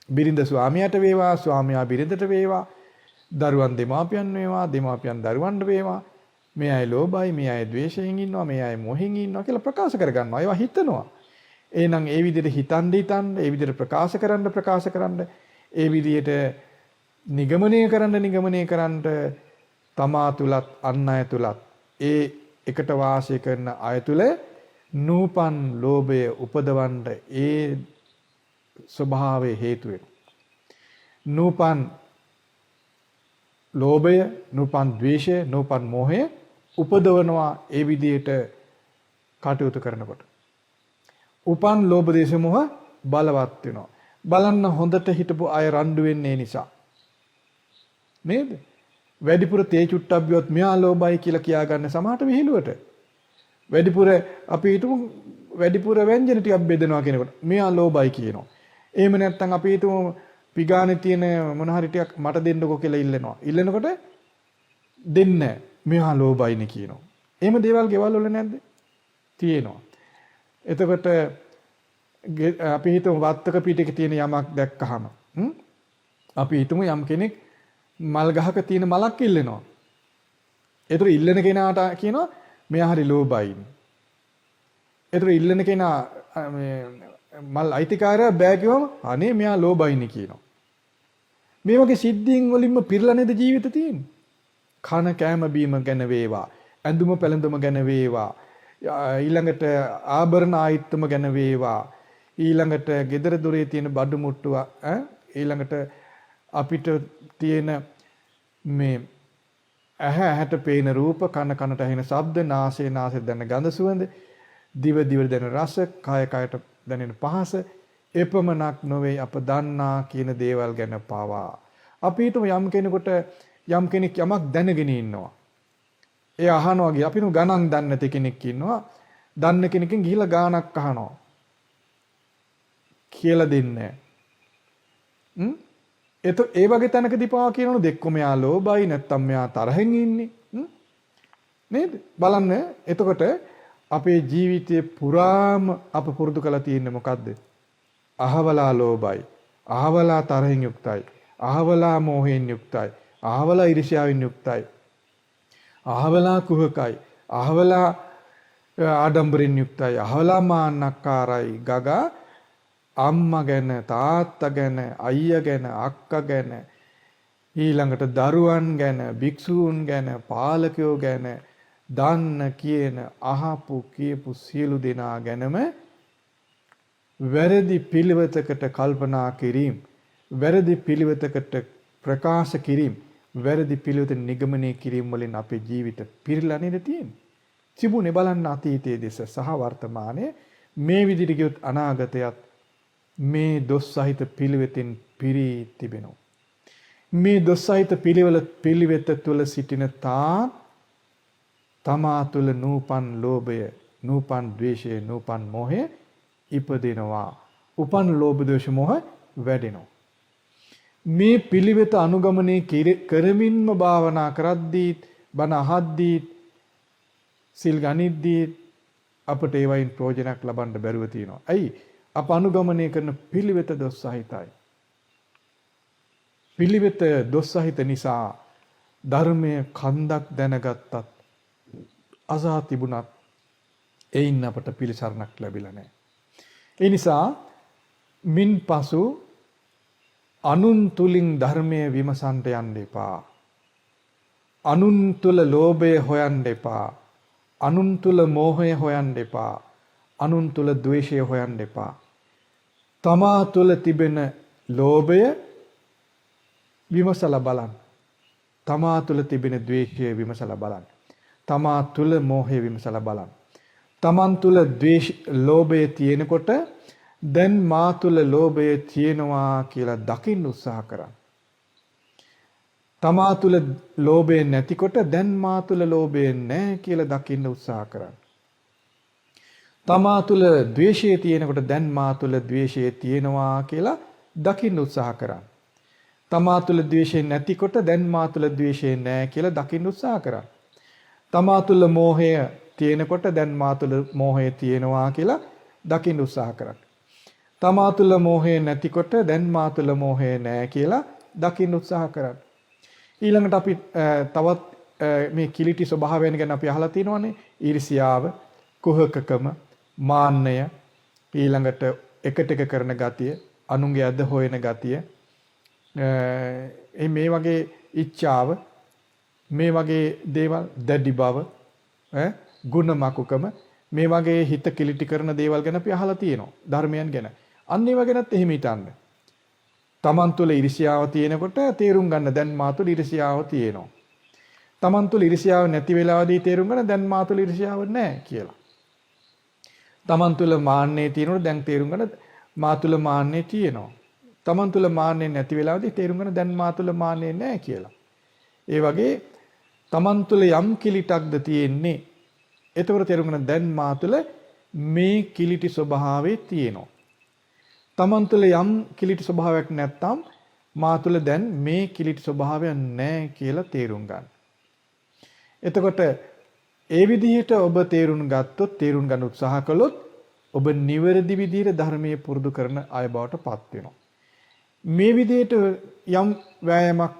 බිරිඳ ස්වාමියාට වේවා, ස්වාමියා බිරිඳට වේවා, දරුවන් දෙමාපියන් වේවා, දෙමාපියන් දරුවන්ට වේවා. මේ අය ලෝභයි, මේ අය ද්වේෂයෙන් ඉන්නවා, මේ අය මොහෙන් ඉන්නවා කියලා ප්‍රකාශ කරගන්නවා. ඒවා හිතනවා. එහෙනම් ඒ විදිහට හිතන්න, ඒ විදිහට ප්‍රකාශ කරන්න, ඒ විදිහට නිගමනය කරන්න තමා තුලත් අන් අය තුලත් ඒ එකට වාසය කරන අය තුල නූපන් ලෝභය උපදවන්න ඒ ස්වභාවය හේතු වෙනවා. නූපන් ලෝභය, නූපන් ද්වේෂය, නූපන් මෝහය උපදවනවා ඒ විදිහට කටයුතු කරනකොට. උපන් ලෝභ දේශ මොහ බලවත් වෙනවා. බලන්න හොඳට හිටපු අය රණ්ඩු වෙන්නේ නිසා. නේද? වැඩිපුර තේ චුට්ටක් බියොත් මෙයා ලෝභයි කියලා කියාගන්න සමහරට විහිළුවට. වැඩිපුර අපි හිතමු වැඩිපුර ව්‍යංජන ටිකක් බෙදනවා කෙනෙකුට මෙයා ලෝභයි කියනවා. එහෙම නැත්නම් අපි හිතමු පිගානේ තියෙන මොන හරි ටිකක් මට දෙන්නකෝ කියලා ඉල්ලනවා. ඉල්ලනකොට දෙන්නේ මෙයා ලෝභයිනේ කියනවා. එහෙම දේවල් ගෙවල් වල නැද්ද? තියෙනවා. එතකොට අපි හිතමු වත්තක පිටක තියෙන යමක් දැක්කහම අපි හිතමු යම් කෙනෙක් මල් ගහක තියෙන මලක් ඉල්ලනවා. ඒතර ඉල්ලන කෙනාට කියනවා මෙයා හරි ලෝභයිනේ. ඒතර ඉල්ලන කෙනා මේ මල් අයිතිකාරයා බෑ කිව්වම අනේ මෙයා ලෝභයිනේ කියනවා. මේ වගේ සිද්ධීන් වලින්ම පිරලා නේද ජීවිත තියෙන්නේ. කන කෑම බීම ගැන වේවා, ඇඳුම පැළඳුම ගැන වේවා, ඊළඟට ආභරණ ආයිත්තම ගැන වේවා, ඊළඟට gedara dore තියෙන බඩු මුට්ටුව, ඊළඟට අපිට තියෙන මේ ඇහැට පේන රූප, කන කනට ඇහෙන ශබ්ද, නාසය නාසයෙන් දැනෙන ගඳ සුවඳ, දිව දිවට දැනෙන රස, කය කයට දැනෙන පහස එපමණක් නොවේ අප දන්නා කියන දේවල් ගැන පවා. අපි හිතමු යම් කෙනෙක් යමක් දැනගෙන ඉන්නවා. ඒ අහනවා ගිය අපි ගණන් දන්නේ නැති කෙනෙක් ඉන්නවා. දන්න කෙනකින් ගිහිලා ගානක් අහනවා. කියලා දෙන්නේ. ඒ වගේ තැනකදී පවා කියනවනේ දෙක්කො මෙයා ලෝභයි නැත්තම් මෙයා තරහෙන් ඉන්නේ. නේද? බලන්න එතකොට අපේ ජීවිතයේ පුරාම අප පුරුදු කරලා තියෙන්නේ මොකද්ද? අහවලා ලෝභයි, අහවලා තරහෙන් යුක්තයි, අහවලා මෝහයෙන් යුක්තයි, අහවලා ඊර්ෂ්‍යාවෙන් යුක්තයි, අහවලා කුහකයි, අහවලා ආඩම්බරෙන් යුක්තයි, අහවලා මාන්නක්කාරයි, ගගා අම්මා ගැන, තාත්තා ගැන, අයියා ගැන, අක්කා ගැන, ඊළඟට දරුවන් ගැන, භික්ෂූන් ගැන, පාලකයෝ ගැන දන්න කියන අහපු කියපු සියලු දෙනා ගැනම වැරදි පිළිවෙතකට කල්පනා කිරීම, වැරදි පිළිවෙතකට ප්‍රකාශ කිරීම, වැරදි පිළිවෙත නිගමනය කිරීම වලින් අපේ ජීවිත පිරීලා නේද තියෙන්නේ. තිබුණේ බලන්න අතීතයේ දෙස සහ වර්තමානයේ මේ විදිහට ගියොත් අනාගතයත් මේ දොස් සහිත පිළිවෙතින් පිරී තිබෙනවා. මේ දොස් සහිත පිළිවෙත තුළ සිටින තමා තුළ නූපන් ලෝභය, නූපන් ද්වේෂය, නූපන් මෝහය ඉපදිනවා. උපන් ලෝභ ද්වේෂ මෝහ වැඩෙනවා. මේ පිළිවෙත අනුගමනය කරමින්ම භාවනා කරද්දී, බණ අහද්දී, සිල් ගනිද්දී අපට ඒ වයින් ප්‍රයෝජනක් ලබන්න බැරුව තියෙනවා. ඇයි? අප අනුගමනය කරන පිළිවෙත දොස් සහිතයි. පිළිවෙත දොස් සහිත නිසා ධර්මයේ කන්දක් දැනගත්තත් අසා තිබුණත් එයින් අපට පිළිසරණක් ලැබිලා නැහැ. ඒ නිසා මින් පසු අනුන් තුලින් ධර්මයේ විමසන්ට යන්න එපා. අනුන් තුල ලෝභය හොයන්න එපා. අනුන් තුල මෝහය හොයන්න එපා. අනුන් තුල ද්වේෂය හොයන්න එපා. තමා තුල තිබෙන ලෝභය විමසලා බලන්න. තමා තුල තිබෙන ද්වේෂය විමසලා බලන්න. තමා තුල මෝහය විමසලා බලන්න. තමන් තුල ලෝභය තියෙනකොට දැන් මා තුල ලෝභය තියෙනවා කියලා දකින්න උත්සාහ කරන්න. තමා තුල ලෝභය නැතිකොට දැන් මා තුල ලෝභය නැහැ කියලා දකින්න උත්සාහ කරන්න. තමා තුල ද්වේෂය තියෙනකොට දැන් මා තුල ද්වේෂය තියෙනවා කියලා දකින්න උත්සාහ කරන්න. තමා තුල ද්වේෂය නැතිකොට දැන් මා තුල ද්වේෂය නැහැ කියලා දකින්න උත්සාහ කරන්න. තමා තුල මෝහය තියෙනකොට දැන් මා තුල මෝහය තියෙනවා කියලා දකින්න උත්සාහ කරන්න. තමා තුල මෝහය නැතිකොට දැන් මා තුල මෝහය නැහැ කියලා දකින්න උත්සාහ කරන්න. ඊළඟට අපි තවත් මේ කිලිටි ස්වභාවයන් ගැන අපි අහලා තියෙනවානේ. ඊර්ෂියාව, කුහකකම, මාන්නය, ඊළඟට එකට එක කරන ගතිය, අනුන්ගේ අද හොයන ගතිය, මේ වගේ ඉච්ඡාව, මේ වගේ දේවල්, දැඩි බව, ගුණමකුකම, මේ වගේ හිත කිලිටි කරන දේවල් ගැන අපි අහලා තියෙනවා ධර්මයන් ගැන. අන්න ඒව ගැනත් එහෙම හිතන්න. තමන් තුළ ඊර්ෂ්‍යාව තියෙනකොට තේරුම් ගන්න දැන් මා තුළ ඊර්ෂ්‍යාව තියෙනවා. තමන් තුළ ඊර්ෂ්‍යාව නැති වෙලාවදී තේරුම් ගන්න දැන් මා තුළ ඊර්ෂ්‍යාව නැහැ කියලා. තමන් තුළ මාන්නය තියෙනකොට දැන් තේරුම් ගන්න මා තුළ මාන්නය තියෙනවා. තමන් තුළ මාන්නය නැති වෙලාවදී තේරුම් ගන්න දැන් මා තුළ මාන්නය නැහැ කියලා. ඒ වගේ තමන් තුළ යම් කිලිටක්ද තියෙන්නේ. එතකොට තේරුම් ගන්න දැන් මා තුළ මේ කිලිටි ස්වභාවය තියෙනවා. තමන් තුළ යම් කිලිටි ස්වභාවයක් නැත්නම් මා තුළ දැන් මේ කිලිටි ස්වභාවය නැහැ කියලා තේරුම් ගන්න. එතකොට ඒ විදිහට ඔබ තේරුම් ගත්තොත්, තේරුම් ගන්න උත්සාහ කළොත් ඔබ නිවැරදි විදිහට ධර්මයේ පුරුදු කරන අය බවට පත් වෙනවා. මේ විදිහට යම් වෑයමක්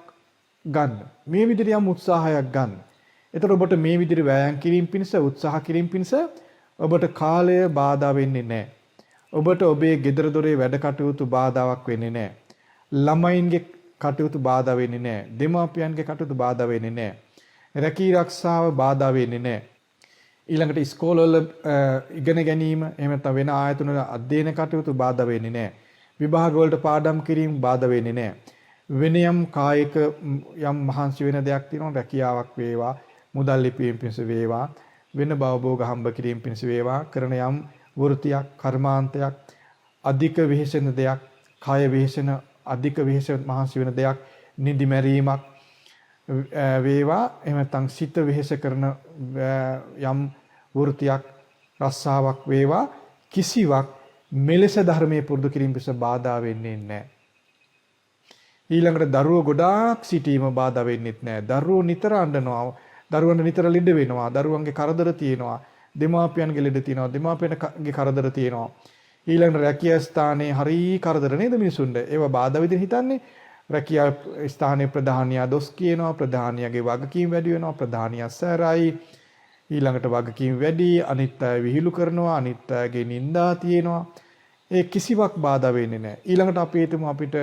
ගන්න. මේ විදිහට යම් උත්සාහයක් ගන්න. එතකොට ඔබට මේ විදිහට වෑයම් කිරීම පිණිස, උත්සාහ කිරීම පිණිස ඔබට කාලය බාධා වෙන්නේ නැහැ. ඔබට ඔබේ ගෙදර දොරේ වැඩ කටයුතු බාධාවක් වෙන්නේ නැහැ. ළමයින්ගේ කටයුතු බාධා වෙන්නේ නැහැ. දෙමාපියන්ගේ කටයුතු බාධා වෙන්නේ නැහැ. රැකී ආරක්ෂාව බාධා වෙන්නේ නැහැ. ඊළඟට ඉස්කෝලවල ඉගෙන ගැනීම, එහෙම නැත්නම් වෙන ආයතන වල අධ්‍යයන කටයුතු බාධා වෙන්නේ නැහැ. විභාග වලට පාඩම් කිරීම බාධා වෙන්නේ නැහැ. වෙන යම් කායික යම් මහන්සි වෙන දෙයක් තියෙනවා, රැකියාවක් වේවා, මුදල් ලිපීම පිණිස වේවා, වෙන භවභෝග හම්බ කිරීම පිණිස වේවා, කරන යම් වෘත්තියක්, කර්මාන්තයක්, අධික වෙහෙසෙන දෙයක්, කය වෙහෙසෙන, අධික වෙහෙස මහන්සි වෙන දෙයක්, නිදි මැරීමක් වේවා, එහෙම නැත්නම් සිත වෙහෙස කරන යම් වෘත්තියක්, රස්සාවක් වේවා, කිසිවක් මෙලෙස ධර්මයේ පුරුදු කිරීම පිස බාධා වෙන්නේ නැහැ. ඊළඟට දරුවෝ ගොඩාක් සිටීම බාධා වෙන්නේත් නැහැ. දරුවෝ නිතර අඬනවා, දරුවන්ට නිතර ලෙඩ වෙනවා, දරුවන්ගේ කරදර තියෙනවා, දෙමාපියන්ගේ ලෙඩ තියෙනවා, දෙමාපියන්ගේ කරදර තියෙනවා. ඊළඟට රැකියා ස්ථානයේ හරි කරදර නේද මිනිසුන්ට? ඒවා බාධා විදිහට හිතන්නේ. රැකියා ස්ථානයේ ප්‍රධානියා දොස් කියනවා, ප්‍රධානියාගේ වගකීම් වැඩි වෙනවා, ප්‍රධානියා සැරයි, ඊළඟට වගකීම් වැඩි, අනිත් අය විහිළු කරනවා, අනිත් අයගේ නිନ୍ଦා තියෙනවා. ඒ කිසිවක් බාධා වෙන්නේ නැහැ. ඊළඟට අපි හිතමු අපිට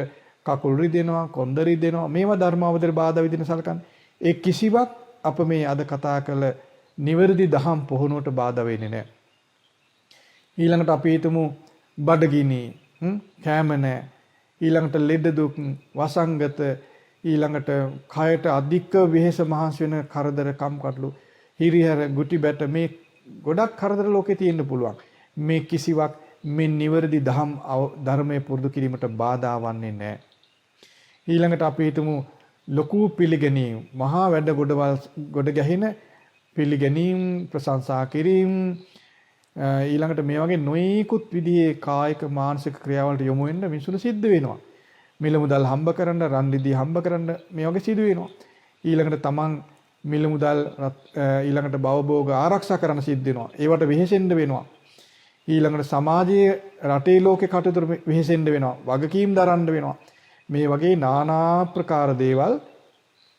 කකුල් රිදෙනවා, කොන්ද රිදෙනවා, මේවා ධර්මාවතර බාධා විදිහට සලකන්නේ. ඒ කිසිවක් අප මේ අද කතා කළ නිවැරදි දහම් පුහුණුවට බාධා වෙන්නේ නැහැ. ඊළඟට අපි හිතමු බඩගිනි, කැම නැහැ, ඊළඟට ලෙඩ දුක්, වසංගත, ඊළඟට කයට අධික වෙහෙස මහන්සි වෙන කරදර, කම්කටොළු, හිරිහැර, ගුටි බැට, මේ ගොඩක් කරදර ලෝකේ තියෙන්න පුළුවන්. මේ කිසිවක් මේ නිවැරදි ධර්මයේ පුරුදු කිරීමට බාධා වන්නේ නැහැ. ඊළඟට අපි හිතමු ලොකු පිළිගැනීම්, මහා වැඩ ගොඩ ගැහින පිළිගැනීම්, ප්‍රශංසා කිරීම, ඊළඟට මේ වගේ නොයෙකුත් විදිහේ කායික මානසික ක්‍රියාවලට යොමු වෙන්න මිනිසුන් සිද්ධ වෙනවා. මිල මුදල් හම්බ කරන්න, රන් රිදී හම්බ කරන්න මේ වගේ සිදු වෙනවා. ඊළඟට තමන් මිල මුදල් ඊළඟට භවභෝග ආරක්ෂා කරන්න සිද්ධ වෙනවා. ඒවට වෙහෙසෙන්න වෙනවා. ඊළඟට සමාජයේ, රටේ, ලෝකේ කටයුතු වෙහෙසෙන්න වෙනවා. වගකීම් දරන්න වෙනවා. මේ වගේ নানা ප්‍රකාර දේවල්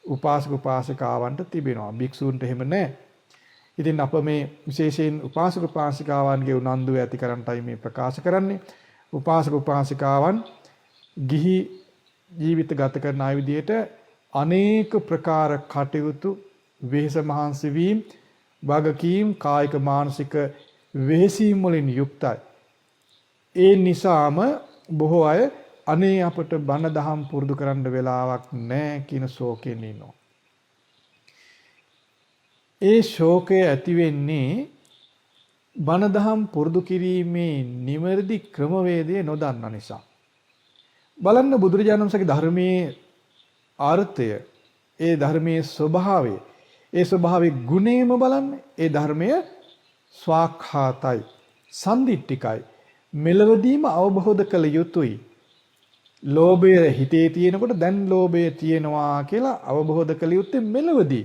උපාසක උපාසිකාවන්ට තිබෙනවා. භික්ෂූන්ට එහෙම නැහැ. ඉතින් අප මේ විශේෂයෙන් උපාසක උපාසිකාවන්ගේ උනන්දුව ඇති කරන්නයි මේ ප්‍රකාශ කරන්නේ. උපාසක උපාසිකාවන් ගිහි ජීවිත ගත කරන අය විදිහට අනේක ප්‍රකාර කටයුතු වෙහෙස මහන්සි වීම වගකීම් කායික මානසික වෙහෙසීම් වලින් යුක්තයි. ඒ නිසාම බොහෝ අය අනේ අපට බණ දහම් පුරුදු කරන්න වෙලාවක් නැහැ කියන ශෝකයෙන් ඉන්නවා. ඒ ශෝකය ඇති වෙන්නේ බණ දහම් පුරුදු කිරීමේ නිවැරදි ක්‍රමවේදය නොදන්න නිසා. බලන්න බුදුරජාණන් වහන්සේගේ ධර්මයේ අර්ථය, ඒ ධර්මයේ ස්වභාවය, ඒ ස්වභාවයේ ගුණේම බලන්න. ඒ ධර්මය ස්වාක්ඛාතයි, සම්දිට්ඨිකයි, මෙලවදීම අවබෝධ කළ යුතුයි. ලෝභය හිතේ තියෙනකොට දැන් ලෝභය තියෙනවා කියලා අවබෝධ කළ යුත්තේ මෙලවදී.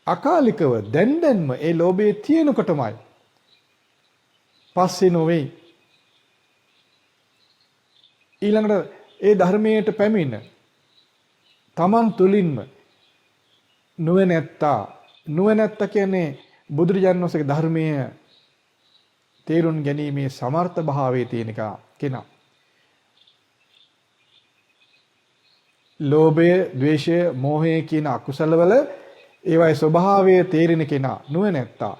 අකාලිකව දැන්ම ඒ ලෝභය තියෙනකොටමයි. පස්සේ නොවේ. ඊළඟට ඒ ධර්මයට පැමිණ තමන් තුලින්ම නුවණැත්ත කියන්නේ බුදුරජාණන් වහන්සේගේ ධර්මයේ තේරුම් ගැනීමේ සමර්ථ භාවයේ තියෙන කෙනා. ලෝභය, ද්වේෂය, මෝහය කියන අකුසලවල ඒවායේ ස්වභාවය තේරෙන කෙනා නුවණැත්තා.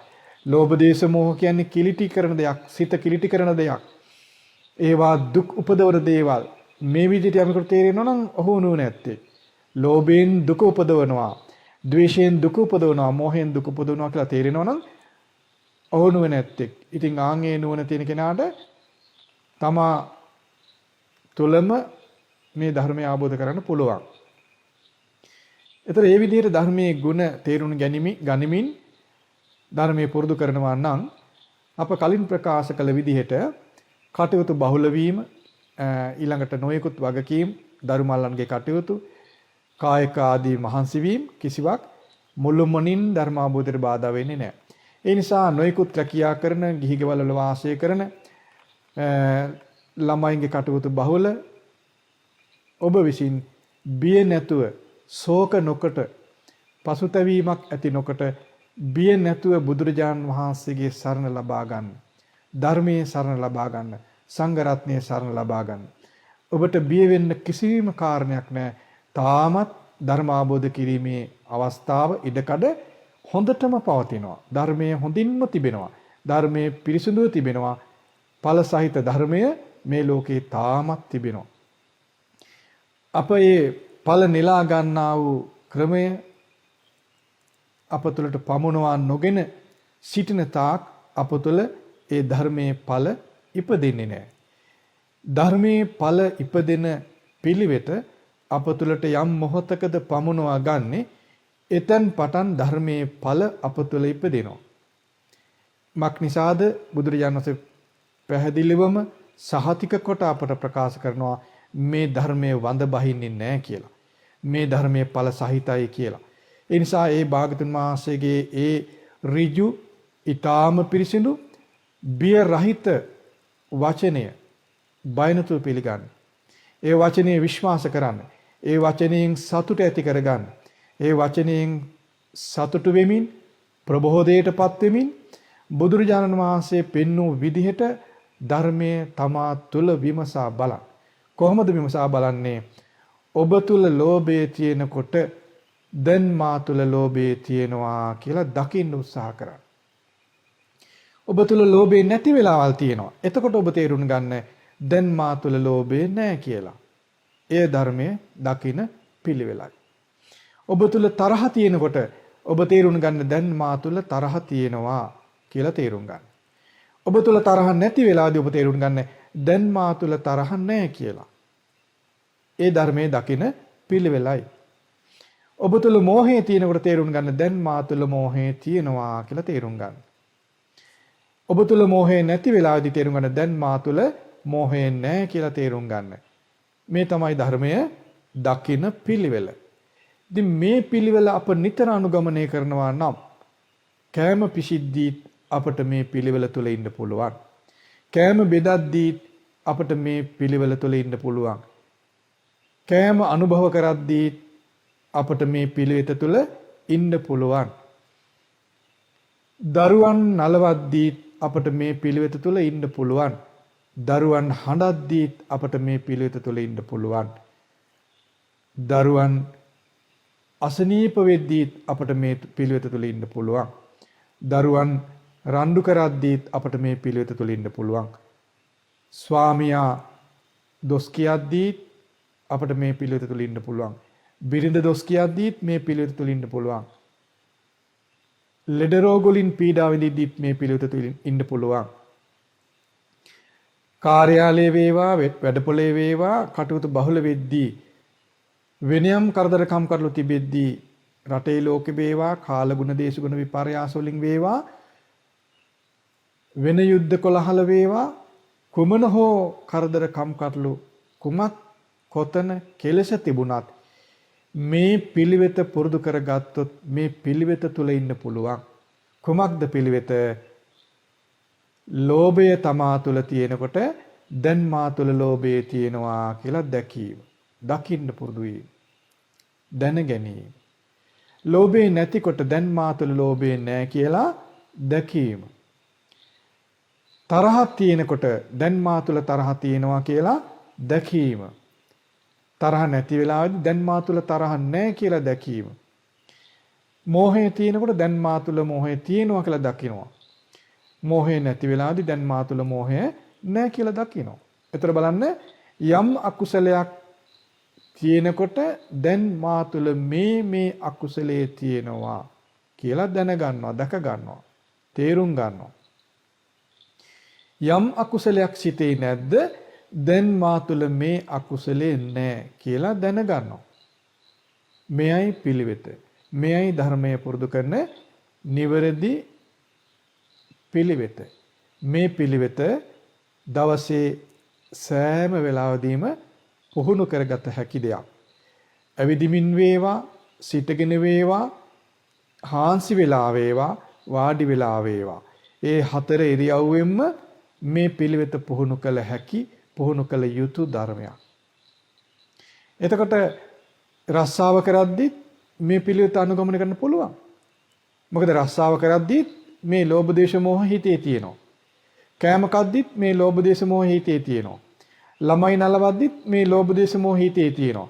ලෝභ, දේශ, මෝහ කියන්නේ කිලිටි කරන දෙයක්, සිත කිලිටි කරන දෙයක්. ඒවා දුක් උපදවන දේවල්. මේ විදිහට යමකට තේරෙනවා නම් ඔහු නුවණැත්තේ. ලෝභයෙන් දුක උපදවනවා, ද්වේෂයෙන් දුක උපදවනවා, මෝහයෙන් දුක උපදවනවා කියලා තේරෙනවා නම් ඔහු නුවණැත්තෙක්. ඉතින් ආන්ගේ නුවණ තියෙන කෙනාට තමා තුලම මේ ධර්මය අවබෝධ කරගන්න පුළුවන්. ඒතර මේ විදිහට ධර්මයේ ගුණ තේරුම් ගනිමින් ධර්මයේ පුරුදු කරනවා නම් අප කලින් ප්‍රකාශ කළ විදිහට කටයුතු බහුල වීම, ඊළඟට නොයෙකුත් වගකීම්, දරුමල්ලන්ගේ කටයුතු, කායික ආදී මහන්සි වීම කිසිවක් මුළුමනින් ධර්ම අවබෝධයට බාධා වෙන්නේ නැහැ. ඒ නිසා නොයෙකුත් රැකියා කරන, ගිහිගෙවල් වල වාසය කරන ළමයින්ගේ කටයුතු බහුල ඔබ විසින් බිය නැතුව, ශෝක නොකොට, පසුතැවීමක් ඇති නොකොට, බිය නැතුව බුදුරජාන් වහන්සේගේ සරණ ලබා ගන්න. ධර්මයේ සරණ ලබා ගන්න. සංඝ රත්නයේ සරණ ලබා ගන්න. ඔබට බිය වෙන්න කිසිම කාරණයක් නැහැ. තාමත් ධර්ම අවබෝධ කිරීමේ අවස්ථාව, ඉඩකඩ හොඳටම පවතිනවා. ධර්මයේ හොඳින්ම තිබෙනවා. ධර්මයේ පිරිසිදුව තිබෙනවා. ඵල සහිත ධර්මය මේ ලෝකේ තාමත් තිබෙනවා. අප මේ ඵල නෙලා ගන්නා වූ ක්‍රමය අප තුළට පමුණවා නොගෙන සිටින තාක් අප තුළ ඒ ධර්මයේ ඵල ඉපදෙන්නේ නැහැ. ධර්මයේ ඵල ඉපදෙන පිළිවෙත අප තුළට යම් මොහොතකද පමුණවා ගන්නේ, එතෙන් පටන් ධර්මයේ ඵල අප තුළ ඉපදෙනවා. මක් නිසාද බුදුරජාණන් වහන්සේ පැහැදිලිවම සහතික කොට අපට ප්‍රකාශ කරනවා මේ ධර්මයේ වඳ බහින්නේ නැහැ කියලා. මේ ධර්මයේ ඵල සහිතයි කියලා. ඒ නිසා ඒ භාගතුන් වහන්සේගේ ඒ ඍජු, ඊටාම පිරිසිදු, බිය රහිත වචනය බයනතු පිළිගන්න. ඒ වචනේ විශ්වාස කරන්න. ඒ වචනයෙන් සතුට ඇති කරගන්න. ඒ වචනයෙන් සතුටු වෙමින්, ප්‍රබෝධයටපත් වෙමින් බුදුරජාණන් වහන්සේ පෙන්වූ විදිහට ධර්මයේ තමා තුල විමසා බලන්න. කොහොමද විමසා බලන්නේ? ඔබ තුල ලෝභය තියෙනකොට දැන් මා තුල ලෝභය තියෙනවා කියලා දකින්න උත්සාහ කරන්න. ඔබ තුල ලෝභය නැති වෙලාවල් තියෙනවා. එතකොට ඔබ තේරුම් ගන්න දැන් මා තුල ලෝභය නැහැ කියලා. එය ධර්මයේ දකින පිළිවෙලයි. ඔබ තුල තරහ තියෙනකොට ඔබ තේරුම් ගන්න දැන් මා තුල තරහ තියෙනවා කියලා තේරුම් ගන්න. ඔබ තුල තරහ නැති වෙලාවදී ඔබ තේරුම් ගන්න දැන් මා තුල තරහ නැහැ කියලා. ඒ ධර්මයේ දකින පිළිවෙලයි. ඔබ තුල මෝහය තියෙනකොට තේරුම් ගන්න දැන් මා තුල මෝහය තියෙනවා කියලා තේරුම් ගන්න. ඔබ තුල මෝහය නැති වෙලාවදී තේරුම් ගන්න දැන් මා තුල මෝහය නැහැ කියලා තේරුම් ගන්න. මේ තමයි ධර්මය දකින පිළිවෙල. ඉතින් මේ පිළිවෙල අප නිතර අනුගමනය කරනවා නම් කෑම පිසිද්දී අපට මේ පිළිවෙල තුල ඉන්න පුළුවන්. කෑම බෙදද්දී අපට මේ පිළිවෙල තුල ඉන්න පුළුවන්. කෑම අනුභව කරද්දී අපට මේ පිළිවෙත තුල ඉන්න පුළුවන්. දරුවන් නලවද්දී අපට මේ පිළිවෙත තුල ඉන්න පුළුවන්. දරුවන් හඬද්දී අපට මේ පිළිවෙත තුල ඉන්න පුළුවන්. දරුවන් අසනීප වෙද්දීත් අපට මේ පිළිවෙත තුල ඉන්න පුළුවන්. දරුවන් රණ්ඩු කරද්දීත් අපට මේ පිළිවෙත තුල ඉන්න පුළුවන්. ස්වාමියා දොස් කියද්දීත් අපට මේ පිළිවෙත තුල ඉන්න පුළුවන්. බිරිඳ දොස් කියද්දීත් මේ පිළිවෙත තුල ඉන්න පුළුවන්. ලෙඩ රෝග වලින් පීඩා විඳිද්දීත් මේ පිළිවෙත තුල ඉන්න පුළුවන්. කාර්යාලයේ වේවා වැඩපොලේ වේවා කටයුතු බහුල වෙද්දී වෙනියම් කරදරකම් කරලු තිබෙද්දී රටේ ලෝකෙ වේවා කාලගුණ දේශගුණ විපර්යාස වලින් වේවා වෙන යුද්ධ කොලහල වේවා කුමන හෝ කරදරකම් කරලු කුමක් කොතන කෙලෙස තිබුණත් මේ පිළිවෙත පුරුදු කරගත්තොත් මේ පිළිවෙත තුල ඉන්න පුළුවන්. කුමක්ද පිළිවෙත? ලෝභය තමා තුල තියෙනකොට දැන් මා තුල ලෝභය තියෙනවා කියලා දැකීම. දකින්න පුරුදු වීම. දැන ගැනීම. ලෝභය නැතිකොට දැන් මා තුල ලෝභය නැහැ කියලා දැකීම. තරහක් තියෙනකොට දැන් මා තුල තරහ තියෙනවා කියලා දැකීම. තරහ නැති වෙලාවෙදී දැන් මා තුල තරහ නැහැ කියලා දැකීම. මෝහය තියෙනකොට දැන් මා තුල මෝහය තියෙනවා කියලා දකිනවා. මෝහය නැති වෙලාවේදී දැන් මා තුල මෝහය නැහැ කියලා දකිනවා. ඒතර බලන්න යම් අකුසලයක් තියෙනකොට දැන් මා තුල මේ අකුසලයේ තියෙනවා කියලා දැනගන්නවා, දැක ගන්නවා, තේරුම් ගන්නවා. යම් අකුසලයක් සිතේ නැද්ද දැන් මා තුල මේ අකුසලේ නැහැ කියලා දැනගන්නවා. මෙයයි පිළිවෙත. මෙයයි ධර්මයේ පුරුදු කරන නිවැරදි පිළිවෙත. මේ පිළිවෙත දවසේ සෑම වෙලාවෙදීම පුහුණු කරගත හැකි දෙයක්. ඇවිදිමින් වේවා, සිටගෙන වේවා, හාන්සි වෙලා වේවා, වාඩි වෙලා වේවා. ඒ හතර ඉරියව්වෙන්ම මේ පිළිවෙත පුහුණු කළ හැකි, පුහුණු කළ යුතු ධර්මයක්. එතකොට රස්සාව කරද්දී මේ පිළිවෙත අනුගමනය කරන්න පුළුවන්. මොකද රස්සාව කරද්දී මේ ලෝභ දේශ මොහ හිතේ තියෙනවා. කෑම කද්දිත් මේ ලෝභ දේශ මොහ හිතේ තියෙනවා. ළමයි නලවද්දිත් මේ ලෝභ දේශ මොහ හිතේ තියෙනවා.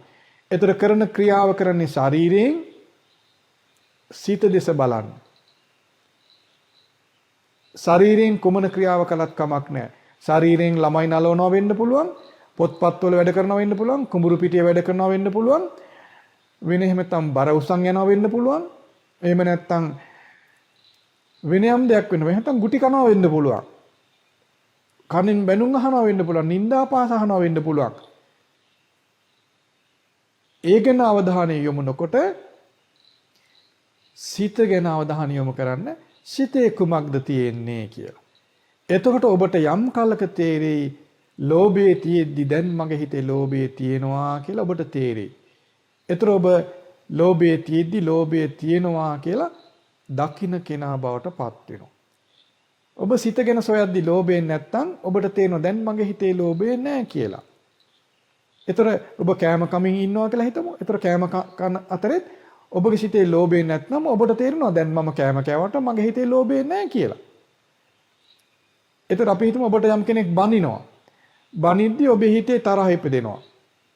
ඒතර කරන ක්‍රියාව කරන්නේ ශරීරයෙන් සිත දෙස බලන්න. ශරීරයෙන් කුමන ක්‍රියාව කළත් කමක් නැහැ. ශරීරයෙන් ළමයි නලවනවා වෙන්න පුළුවන්, පොත්පත් වල වැඩ කරනවා වෙන්න පුළුවන්, කුඹුරු පිටියේ වැඩ කරනවා වෙන්න පුළුවන්, වෙන එහෙම නැත්නම් බර උසන් යනවා වෙන්න පුළුවන්. එහෙම නැත්නම් වෙනයම් දෙයක් වෙනවා. එහෙනම් ගුටි කනවා වෙන්න පුළුවන්. කනින් බැනුම් අහනවා වෙන්න පුළුවන්. නින්දා පාස අහනවා වෙන්න පුළුවන්. ඒ ගැන අවධානය යොමු නොකොට සිත ගැන අවධානය යොමු කරන්න. සිතේ කුමක්ද තියෙන්නේ කියලා. එතකොට ඔබට යම් කලක තේරෙයි ලෝභයේ තියෙද්දි දැන් මගේ හිතේ ලෝභයේ තියෙනවා කියලා ඔබට තේරෙයි. එතකොට ඔබ ලෝභයේ තියෙද්දි ලෝභයේ තියෙනවා කියලා දකින්න කෙනා බවට පත් වෙනවා. ඔබ සිත ගැන සොයද්දි ලෝභයෙන් නැත්තම් ඔබට තේරෙනවා දැන් මගේ හිතේ ලෝභය නැහැ කියලා. ඒතර ඔබ කෑම කමින් ඉන්නවා කියලා හිතමු. ඒතර කෑම කන අතරෙත් ඔබගේ සිතේ ලෝභය නැත්නම් ඔබට තේරෙනවා දැන් මම කෑම කෑවට මගේ හිතේ ලෝභය නැහැ කියලා. ඒතර අපි හිතමු ඔබට යම් කෙනෙක් බනිනවා. බනිද්දී ඔබේ හිතේ තරහ ඉපදෙනවා.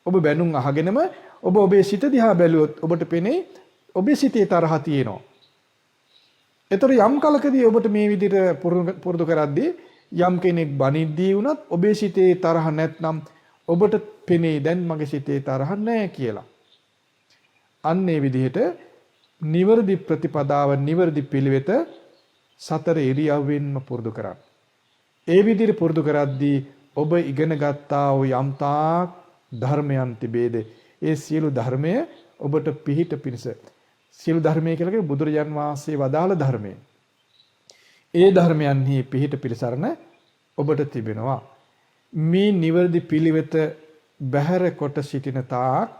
ඔබ බැනුම් අහගෙනම ඔබ ඔබේ සිත දිහා බැලුවොත් ඔබට පෙනේ ඔබේ සිතේ තරහ තියෙනවා. ඒතර යම් කලකදී ඔබට මේ විදිහට පුරුදු කරද්දී යම් කෙනෙක් බනිද්දී වුණත් ඔබේ සිතේ තරහ නැත්නම් ඔබට පෙනේ දැන් මගේ සිතේ තරහ නැහැ කියලා. අන්න ඒ විදිහට නිවර්දි ප්‍රතිපදාව නිවර්දි පිළිවෙත සතර ඉරියව්වෙන්ම පුරුදු කරන්න. ඒ විදිහට පුරුදු කරද්දී ඔබ ඉගෙන ගත්තා වූ යම්තාක් ධර්මයන් තිබේද ඒ සියලු ධර්මය ඔබට පිහිට පිණිස සියලු ධර්මය කියලා කියන්නේ බුදුරජාන් වහන්සේ වදාළ ධර්මය. ඒ ධර්මයන්හි පිහිට පිළිසරණ ඔබට තිබෙනවා. මේ නිවර්දි පිළිවෙත බැහැර කොට සිටින තාක්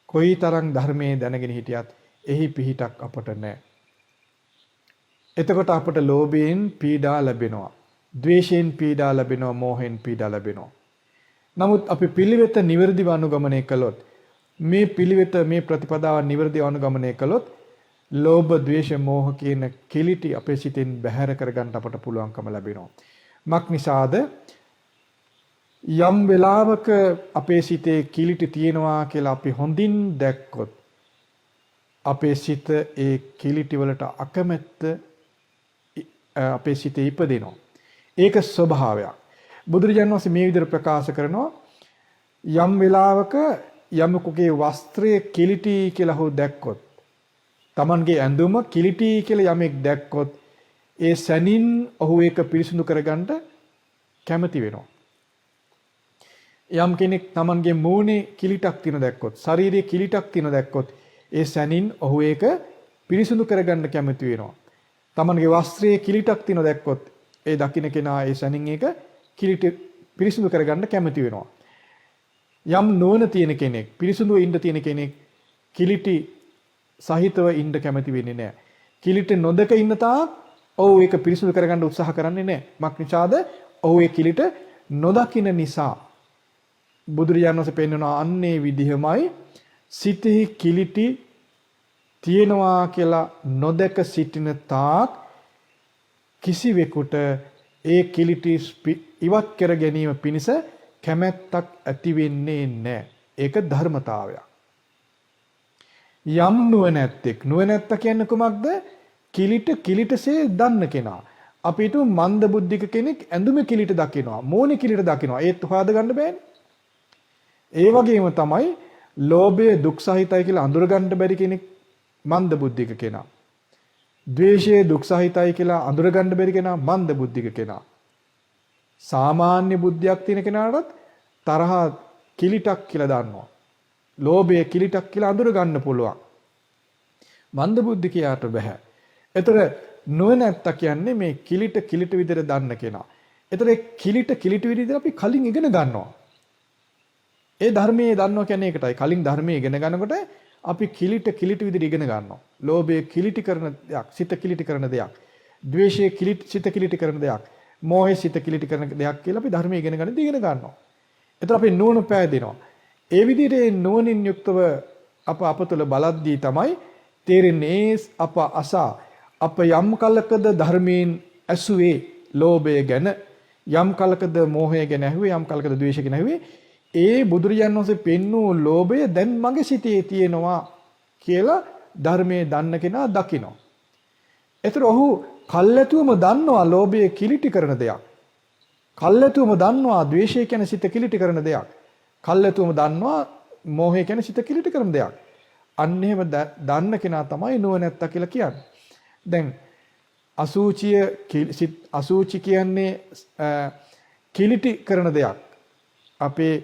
කොයිතරම් ධර්මයේ දැනගෙන හිටියත් එහි පිහිටක් අපට නැහැ. එතකොට අපට ලෝභයෙන් පීඩා ලැබෙනවා. ද්වේෂයෙන් පීඩා ලැබෙනවා, මෝහයෙන් පීඩා ලැබෙනවා. නමුත් අපි පිළිවෙත නිවර්දිව අනුගමනය කළොත් මේ පිළිවෙත මේ ප්‍රතිපදාව නිවර්දිව අනුගමනය කළොත් ලෝභ, ද්වේෂ, මෝහ කියන කිලිටි අපේ සිතෙන් බැහැර කරගන්න අපට පුළුවන්කම ලැබෙනවා. මක් නිසාද? යම් වෙලාවක අපේ සිතේ කිලිටි තියෙනවා කියලා අපි හොඳින් දැක්කොත් අපේ සිත ඒ කිලිටි වලට අකමැත්ත අපේ සිතේ ඉපදෙනවා. ඒක ස්වභාවයක්. බුදුරජාණන් වහන්සේ මේ විදිහට ප්‍රකාශ කරනවා යම් වෙලාවක යමෙකුගේ වස්ත්‍රය කිලිටි කියලා හෝ දැක්කොත් Tamanගේ ඇඳුම කිලිටි කියලා යමෙක් දැක්කොත් ඒ සැනින් ඔහු ඒක පිරිසිදු කරගන්න කැමති වෙනවා. යම් කෙනෙක් Tamanගේ මූණේ කිලිටක් තියෙන දැක්කොත් ශරීරයේ කිලිටක් තියෙන දැක්කොත් ඒ සැනින් ඔහු ඒක පිරිසිදු කරගන්න කැමති වෙනවා. Tamanගේ වස්ත්‍රයේ කිලිටක් තියෙන දැක්කොත් ඒ දකින්න කෙනා ඒ සැනින් ඒක කිලිට පිරිසිදු කරගන්න කැමති වෙනවා. යම් නුවණ තියෙන කෙනෙක් පිරිසිදුව ඉන්න තියෙන කෙනෙක් කිලිටි සහිතව ඉන්න කැමති වෙන්නේ නැහැ. කිලිට නොදක ඉන්න තාක් ඔහු ඒක පිරිසිදු කරගන්න උත්සාහ කරන්නේ නැහැ. මක් නිසාද? ඔහු ඒ කිලිට නොදකින නිසා. බුදුරජාණන් වහන්සේ පෙන්වනවා අන්නේ විදිහමයි සිතෙහි කිලිටි තියෙනවා කියලා නොදක සිටින තාක් කිසිවෙකුට ඒ කිලිටි ඉවත් කර ගැනීම පිණිස කැමැත්තක් ඇති වෙන්නේ නැහැ. ඒක ධර්මතාවයක්. යම් නුවණැත්ත කියන්නේ කුමක්ද? කිලිටසේ දන්න කෙනා. අපිට මන්ද බුද්ධික කෙනෙක් ඇඳුමේ කිලිට දකිනවා, මෝනේ කිලිට දකිනවා. ඒත් හොයාද ගන්න බෑනේ. ඒ වගේම තමයි ලෝභය දුක් සහිතයි කියලා අඳුර ගන්න බැරි කෙනෙක් මන්ද බුද්ධික කෙනා. ද්වේෂය දුක් සහිතයි කියලා අඳුර ගන්න බැරි කෙනා මන්ද බුද්ධික කෙනා. සාමාන්‍ය බුද්ධියක් තියෙන කෙනාටත් තරහ කිලිටක් කියලා දන්නවා. ලෝභය කිලිටක් කියලා අඳුර ගන්න පුළුවන්. මන්ද බුද්ධිකයාට බෑ. ඒතර නුවණැත්ත කියන්නේ මේ කිලිට විදිහට දන්න කෙනා. ඒතර කිලිට විදිහට අපි කලින් ඉගෙන ගන්නවා. ඒ ධර්මයේ දන්නවා කියන්නේ ඒකටයි. කලින් ධර්මයේ ඉගෙන ගන්නකොට අපි කිලිට විදිහට ඉගෙන ගන්නවා. ලෝභය කිලිටි කරන දෙයක්, සිත කිලිටි කරන දෙයක්. ද්වේෂය සිත කිලිටි කරන දෙයක්. මෝහය සිත කිලිටි කරන දෙයක් කියලා අපි ධර්මයේ ඉගෙන ගන්නවා. ඒතර අපි නුවණ පෑදෙනවා. ඒ විදිහට නුවණින් යුක්තව අප තුළ බලද්දී තමයි තේරෙන්නේ අප යම් කලකද ධර්මයෙන් ඇසුවේ ලෝභය ගැන, යම් කලකද මෝහය ගැන ඇහුවේ, යම් කලකද ද්වේෂය ගැන ඇහුවේ, ඒ බුදුරජාණන් වහන්සේ පෙන්වූ ලෝභය දැන් මගේ සිතේ තියෙනවා කියලා ධර්මයේ දන්න කෙනා දකිනවා. ඒතර ඔහු කල්ැතුවම දන්නවා ලෝභය කිලිටි කරන දෙයක්. කල්ැතුවම දන්නවා ද්වේෂය කියන්නේ සිත කිලිටි කරන දෙයක්. කල්ැතුවම දන්නවා මෝහය කියන්නේ සිත කිලිටි කරන දෙයක්. අන්න එහෙම දන්න කෙනා තමයි නුවණැත්තා කියලා කියන්නේ. දැන් අසුචි කියන්නේ කිලිටි කරන දෙයක්. අපේ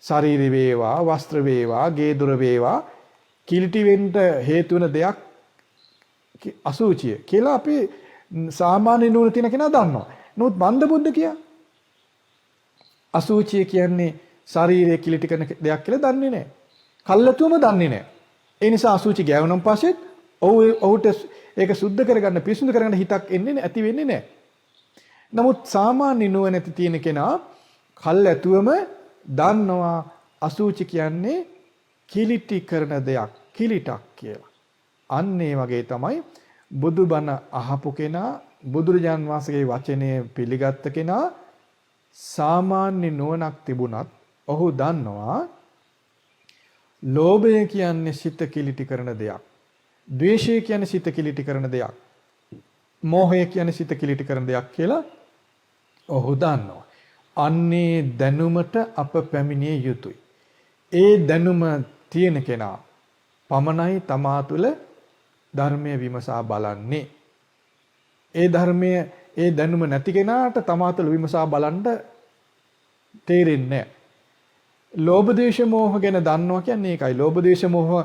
ශරීර වේවා, වස්ත්‍ර වේවා, ගේ දොර වේවා කිලිටි වෙන්න හේතු වෙන දෙයක් අසුචිය කියලා අපි සාමාන්‍ය නුවණ තියෙන කෙනා දන්නවා. නමුත් මන්ද බුද්ධ කියා අසුචිය කියන්නේ ශරීරයේ කිලිටි කරන දෙයක් කියලා දන්නේ නැහැ. කල්ැතුවම දන්නේ නැහැ. ඒ නිසා අසුචි ගෑවුනන් පස්සෙත් ඔහුට ඒක සුද්ධ කරගන්න, පිරිසිදු කරගන්න හිතක් එන්නේ ඇති වෙන්නේ නැහැ. නමුත් සාමාන්‍ය නුවණැති තියෙන කෙනා කල්ැතුවම දන්නවා අසුචි කියන්නේ කිලිටි කරන දෙයක්, කිලිටක් කියලා. අන්න ඒ වගේ තමයි බුදුබණ අහපු කෙනා, බුදුරජාන් වහන්සේගේ වචනය පිළිගත්ත කෙනා සාමාන්‍ය නුවණක් තිබුණත් ඔහු දන්නවා ලෝභය කියන්නේ සිත කිලිටි කරන දෙයක්. ද්වේෂය කියන්නේ සිත කිලිටි කරන දෙයක්. මෝහය කියන්නේ සිත කිලිටි කරන දෙයක් කියලා ඔහු දන්නවා. අන්නේ දැනුමට අප පැමිණිය යුතුයි. ඒ දැනුම තියෙන කෙනා පමණයි තමා තුළ ධර්මය විමසා බලන්නේ. ඒ දැනුම නැති කෙනාට තමා තුළ විමසා බලන්න තේරෙන්නේ නැහැ. ලෝභ දේශ මොහ ගැන දන්නවා කියන්නේ ඒකයි. ලෝභ දේශ මොහ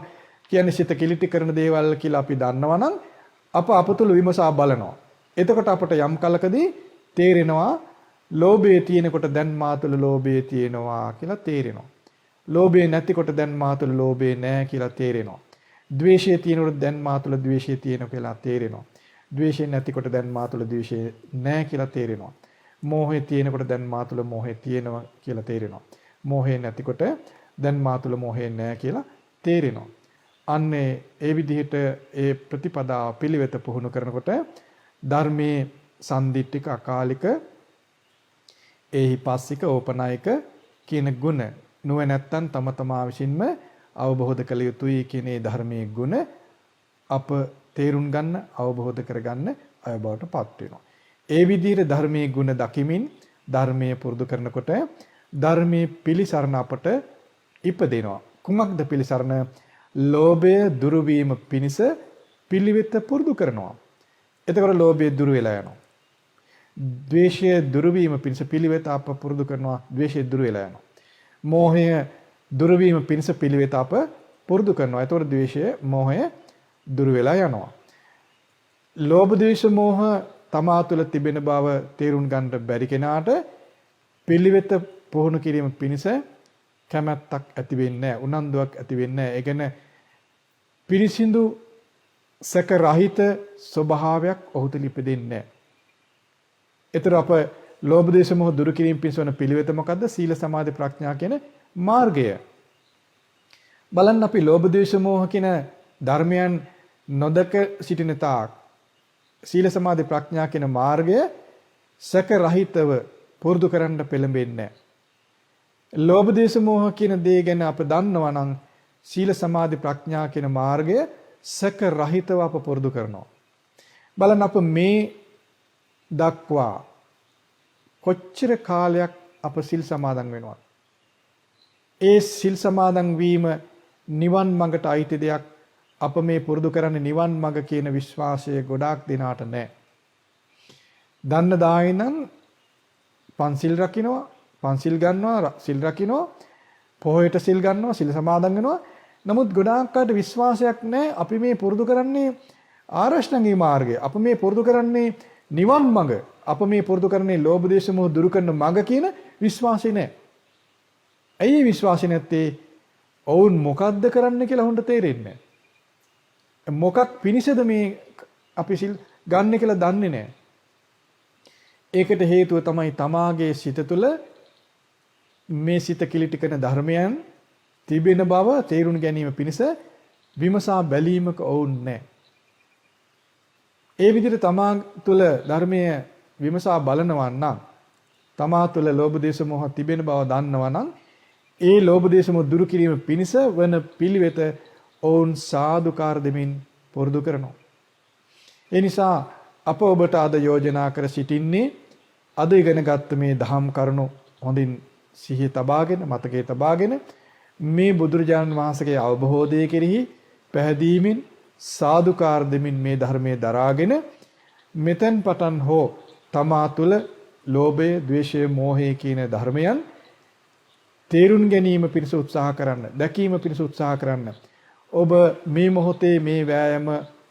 කියන්නේ සිත කිලිටි කරන දේවල් කියලා අපි දන්නවා නම් අප තුළ විමසා බලනවා. එතකොට අපට යම් කලකදී තේරෙනවා ලෝභය තියෙනකොට දැන් මා තුළ ලෝභය තියෙනවා කියලා තේරෙනවා. ලෝභය නැතිකොට දැන් මා තුළ ලෝභය නැහැ කියලා තේරෙනවා. ද්වේෂය තියෙනකොට දැන් මා තුළ ද්වේෂය තියෙනවා කියලා තේරෙනවා. ද්වේෂය නැතිකොට දැන් මා තුළ ද්වේෂය නැහැ කියලා තේරෙනවා. මෝහය තියෙනකොට දැන් මා තුළ මෝහය තියෙනවා කියලා තේරෙනවා. මෝහය නැතිකොට දැන් මා තුළ මෝහය නැහැ කියලා තේරෙනවා. අන්නේ ඒ විදිහට ඒ ප්‍රතිපදාව පිළිවෙත පුහුණු කරනකොට ධර්මයේ සම්දිට්ඨික අකාලික ඒහිපස්සික ඕපනායක කියන ගුණ නුවණැත්තන් තම තමා විසින්ම අවබෝධ කළ යුතුයි කියන ඒ ධර්මයේ ගුණ අප තේරුම් ගන්න අවබෝධ කරගන්න අය බවට පත් වෙනවා. ඒ විදිහට ධර්මයේ ගුණ දකිමින් ධර්මයේ පුරුදු කරනකොට ධර්මයේ පිළිසරණ අපට ඉපදෙනවා. කුමක්ද පිළිසරණ? ලෝභය දුරු වීම පිණිස පිළිවෙත පුරුදු කරනවා. එතකොට ලෝභය දුරු වෙලා යනවා. ද්වේෂය දුරු වීම පිණිස පිළිවෙත අප පුරුදු කරනවා. ද්වේෂය දුරු වෙලා යනවා. මෝහය දුරු වීම පිණිස පිළිවෙත අප පුරුදු කරනවා. එතකොට ද්වේෂය, මෝහය දුරු වෙලා යනවා. ලෝභ ද්වේෂ මෝහ තමා තුළ තිබෙන බව තේරුම් ගන්න බැරි කෙනාට පිළිවෙත පුහුණු කිරීම පිණිස කැමැත්තක් ඇති වෙන්නේ නැහැ. උනන්දුවක් ඇති වෙන්නේ නැහැ. ඒ කියන්නේ පිරිසිදු සැක රහිත ස්වභාවයක් ඔහු තුළ ඉපදෙන්නේ නැහැ. ඒතර අප ලෝභ දේශ මොහ දුරු කිරීම පිණිස වන පිළිවෙත මොකද්ද? සීල සමාධි ප්‍රඥා කියන මාර්ගය. බලන්න අපි ලෝභ දේශ මොහ කියන ධර්මයන් නොදක සිටින තාක් සීල සමාධි ප්‍රඥා කියන මාර්ගය සැක රහිතව පුරුදු කරන්න පෙළඹෙන්නේ නැහැ. ලෝභ දේශ මොහ කියන දේ ගැන අප දන්නවා නම් සීල සමාධි ප්‍රඥා කියන මාර්ගය සැක රහිතව අප පුරුදු කරනවා. බලන්න අප මේ දක්වා කොච්චර කාලයක් අප සිල් සමාදන් වෙනවද? ඒ සිල් සමාදන් වීම නිවන් මඟට අයිති දෙයක්. අප මේ පුරුදු කරන්නේ නිවන් මඟ කියන විශ්වාසය ගොඩාක් දිනාට නැහැ. දන්න දායි නම් පන්සිල් රකින්නවා, පන්සිල් ගන්නවා, සිල් රකින්නවා, පොහොයට සිල් ගන්නවා, සිල් සමාදන් වෙනවා. නමුත් ගොඩාක් අයට විශ්වාසයක් නැහැ. අපි මේ පුරුදු කරන්නේ ආරෂ්ඨංගී මාර්ගය. අප මේ පුරුදු කරන්නේ නිවන් මඟ. අප මේ පුරුදු කරන්නේ ලෝභ දේශ මොහ දුරු කරන මඟ කියන විශ්වාසය නැහැ. ඇයි විශ්වාසය නැත්තේ? ඔවුන් මොකද්ද කරන්න කියලා හොඳට තේරෙන්නේ නැහැ. මොකක් පිණිසද මේ අපි සිල් ගන්න කියලා දන්නේ නැහැ. ඒකට හේතුව තමයි තමාගේ සිත තුළ මේ සිත කිලිටි කරන ධර්මයන් තිබෙන බව තේරුම් ගැනීම පිණිස විමසා බැලීමක ඔවුන් නැහැ. ඒ විදිහට තමා තුළ ධර්මයේ විමසා බලනවා නම් තමා තුළ ලෝභ දේශ මොහ තිබෙන බව දන්නවා නම් ඒ ලෝභ දේශ මොහ දුරු කිරීම පිණිස වන පිළිවෙත ඔවුන් සාදුකාර දෙමින් පුරුදු කරනවා. ඒ නිසා අප ඔබට අද යෝජනා කර සිටින්නේ අද ඉගෙනගත්ත මේ දහම් කරුණු හොඳින් සිහිය තබාගෙන මතකයේ තබාගෙන මේ බුදුරජාණන් වහන්සේගේ අවබෝධය කෙරෙහි පැහැදීමෙන් සාදුකාර දෙමින් මේ ධර්මයේ දරාගෙන මෙතෙන් පටන් හෝ තමා තුළ ලෝභය, ද්වේෂය, මෝහය කියන ධර්මයන් තේරුම් ගැනීම පිණිස උත්සාහ කරන්න, දැකීම පිණිස උත්සාහ කරන්න. ඔබ මේ මොහොතේ මේ වෑයම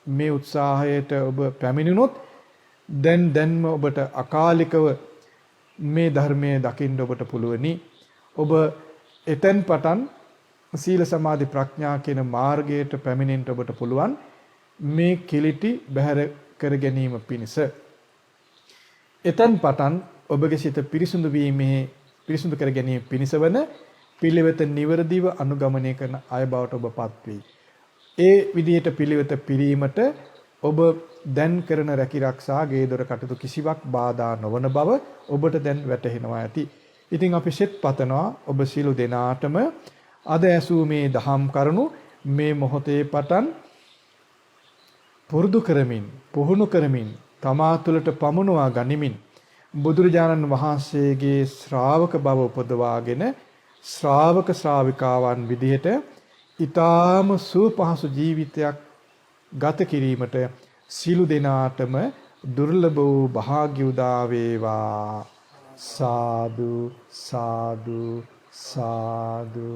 මේ උත්සාහයට ඔබ පැමිණුනොත් දැන්ම ඔබට අකාලිකව මේ ධර්මයේ දකින්න ඔබට පුළුවනි. ඔබ එතෙන් පටන් සීල සමාධි ප්‍රඥා කියන මාර්ගයට පැමිණෙන්න ඔබට පුළුවන් මේ කිලිටි බැහැර කර ගැනීම පිණිස. එතෙන් පටන් ඔබගේ සිත පිරිසුදු වීමේ පිරිසුදු කර ගැනීම පිණිස වන පිළිවෙත නිවැරදිව අනුගමනය කරන අය බවට ඔබපත් වෙයි. ඒ විදිහට පිළිවෙත පිරීමට ඔබ දැන් කරන රැකිරක්ෂා ගේ දොර කටයුතු කිසිවක් බාධා නොවන බව ඔබට දැන් වැටහෙනවා ඇති. ඉතින් අපි සෙත් පතනවා ඔබ සියලු දෙනාටම අද ඇසූ මේ දහම් කරුණු මේ මොහොතේ පටන් පුරුදු කරමින්, පුහුණු කරමින්, තමා තුළට පමුණවා ගනිමින් බුදුරජාණන් වහන්සේගේ ශ්‍රාවක බව උපදවාගෙන ශ්‍රාවක ශ්‍රාවිකාවන් විදිහට ඊ타ම සුවපහසු ජීවිතයක් ගත කිරීමට සියලු දෙනාටම දුර්ලභ වූ භාග්‍ය උදා වේවා. සාදු සාදු සාදු.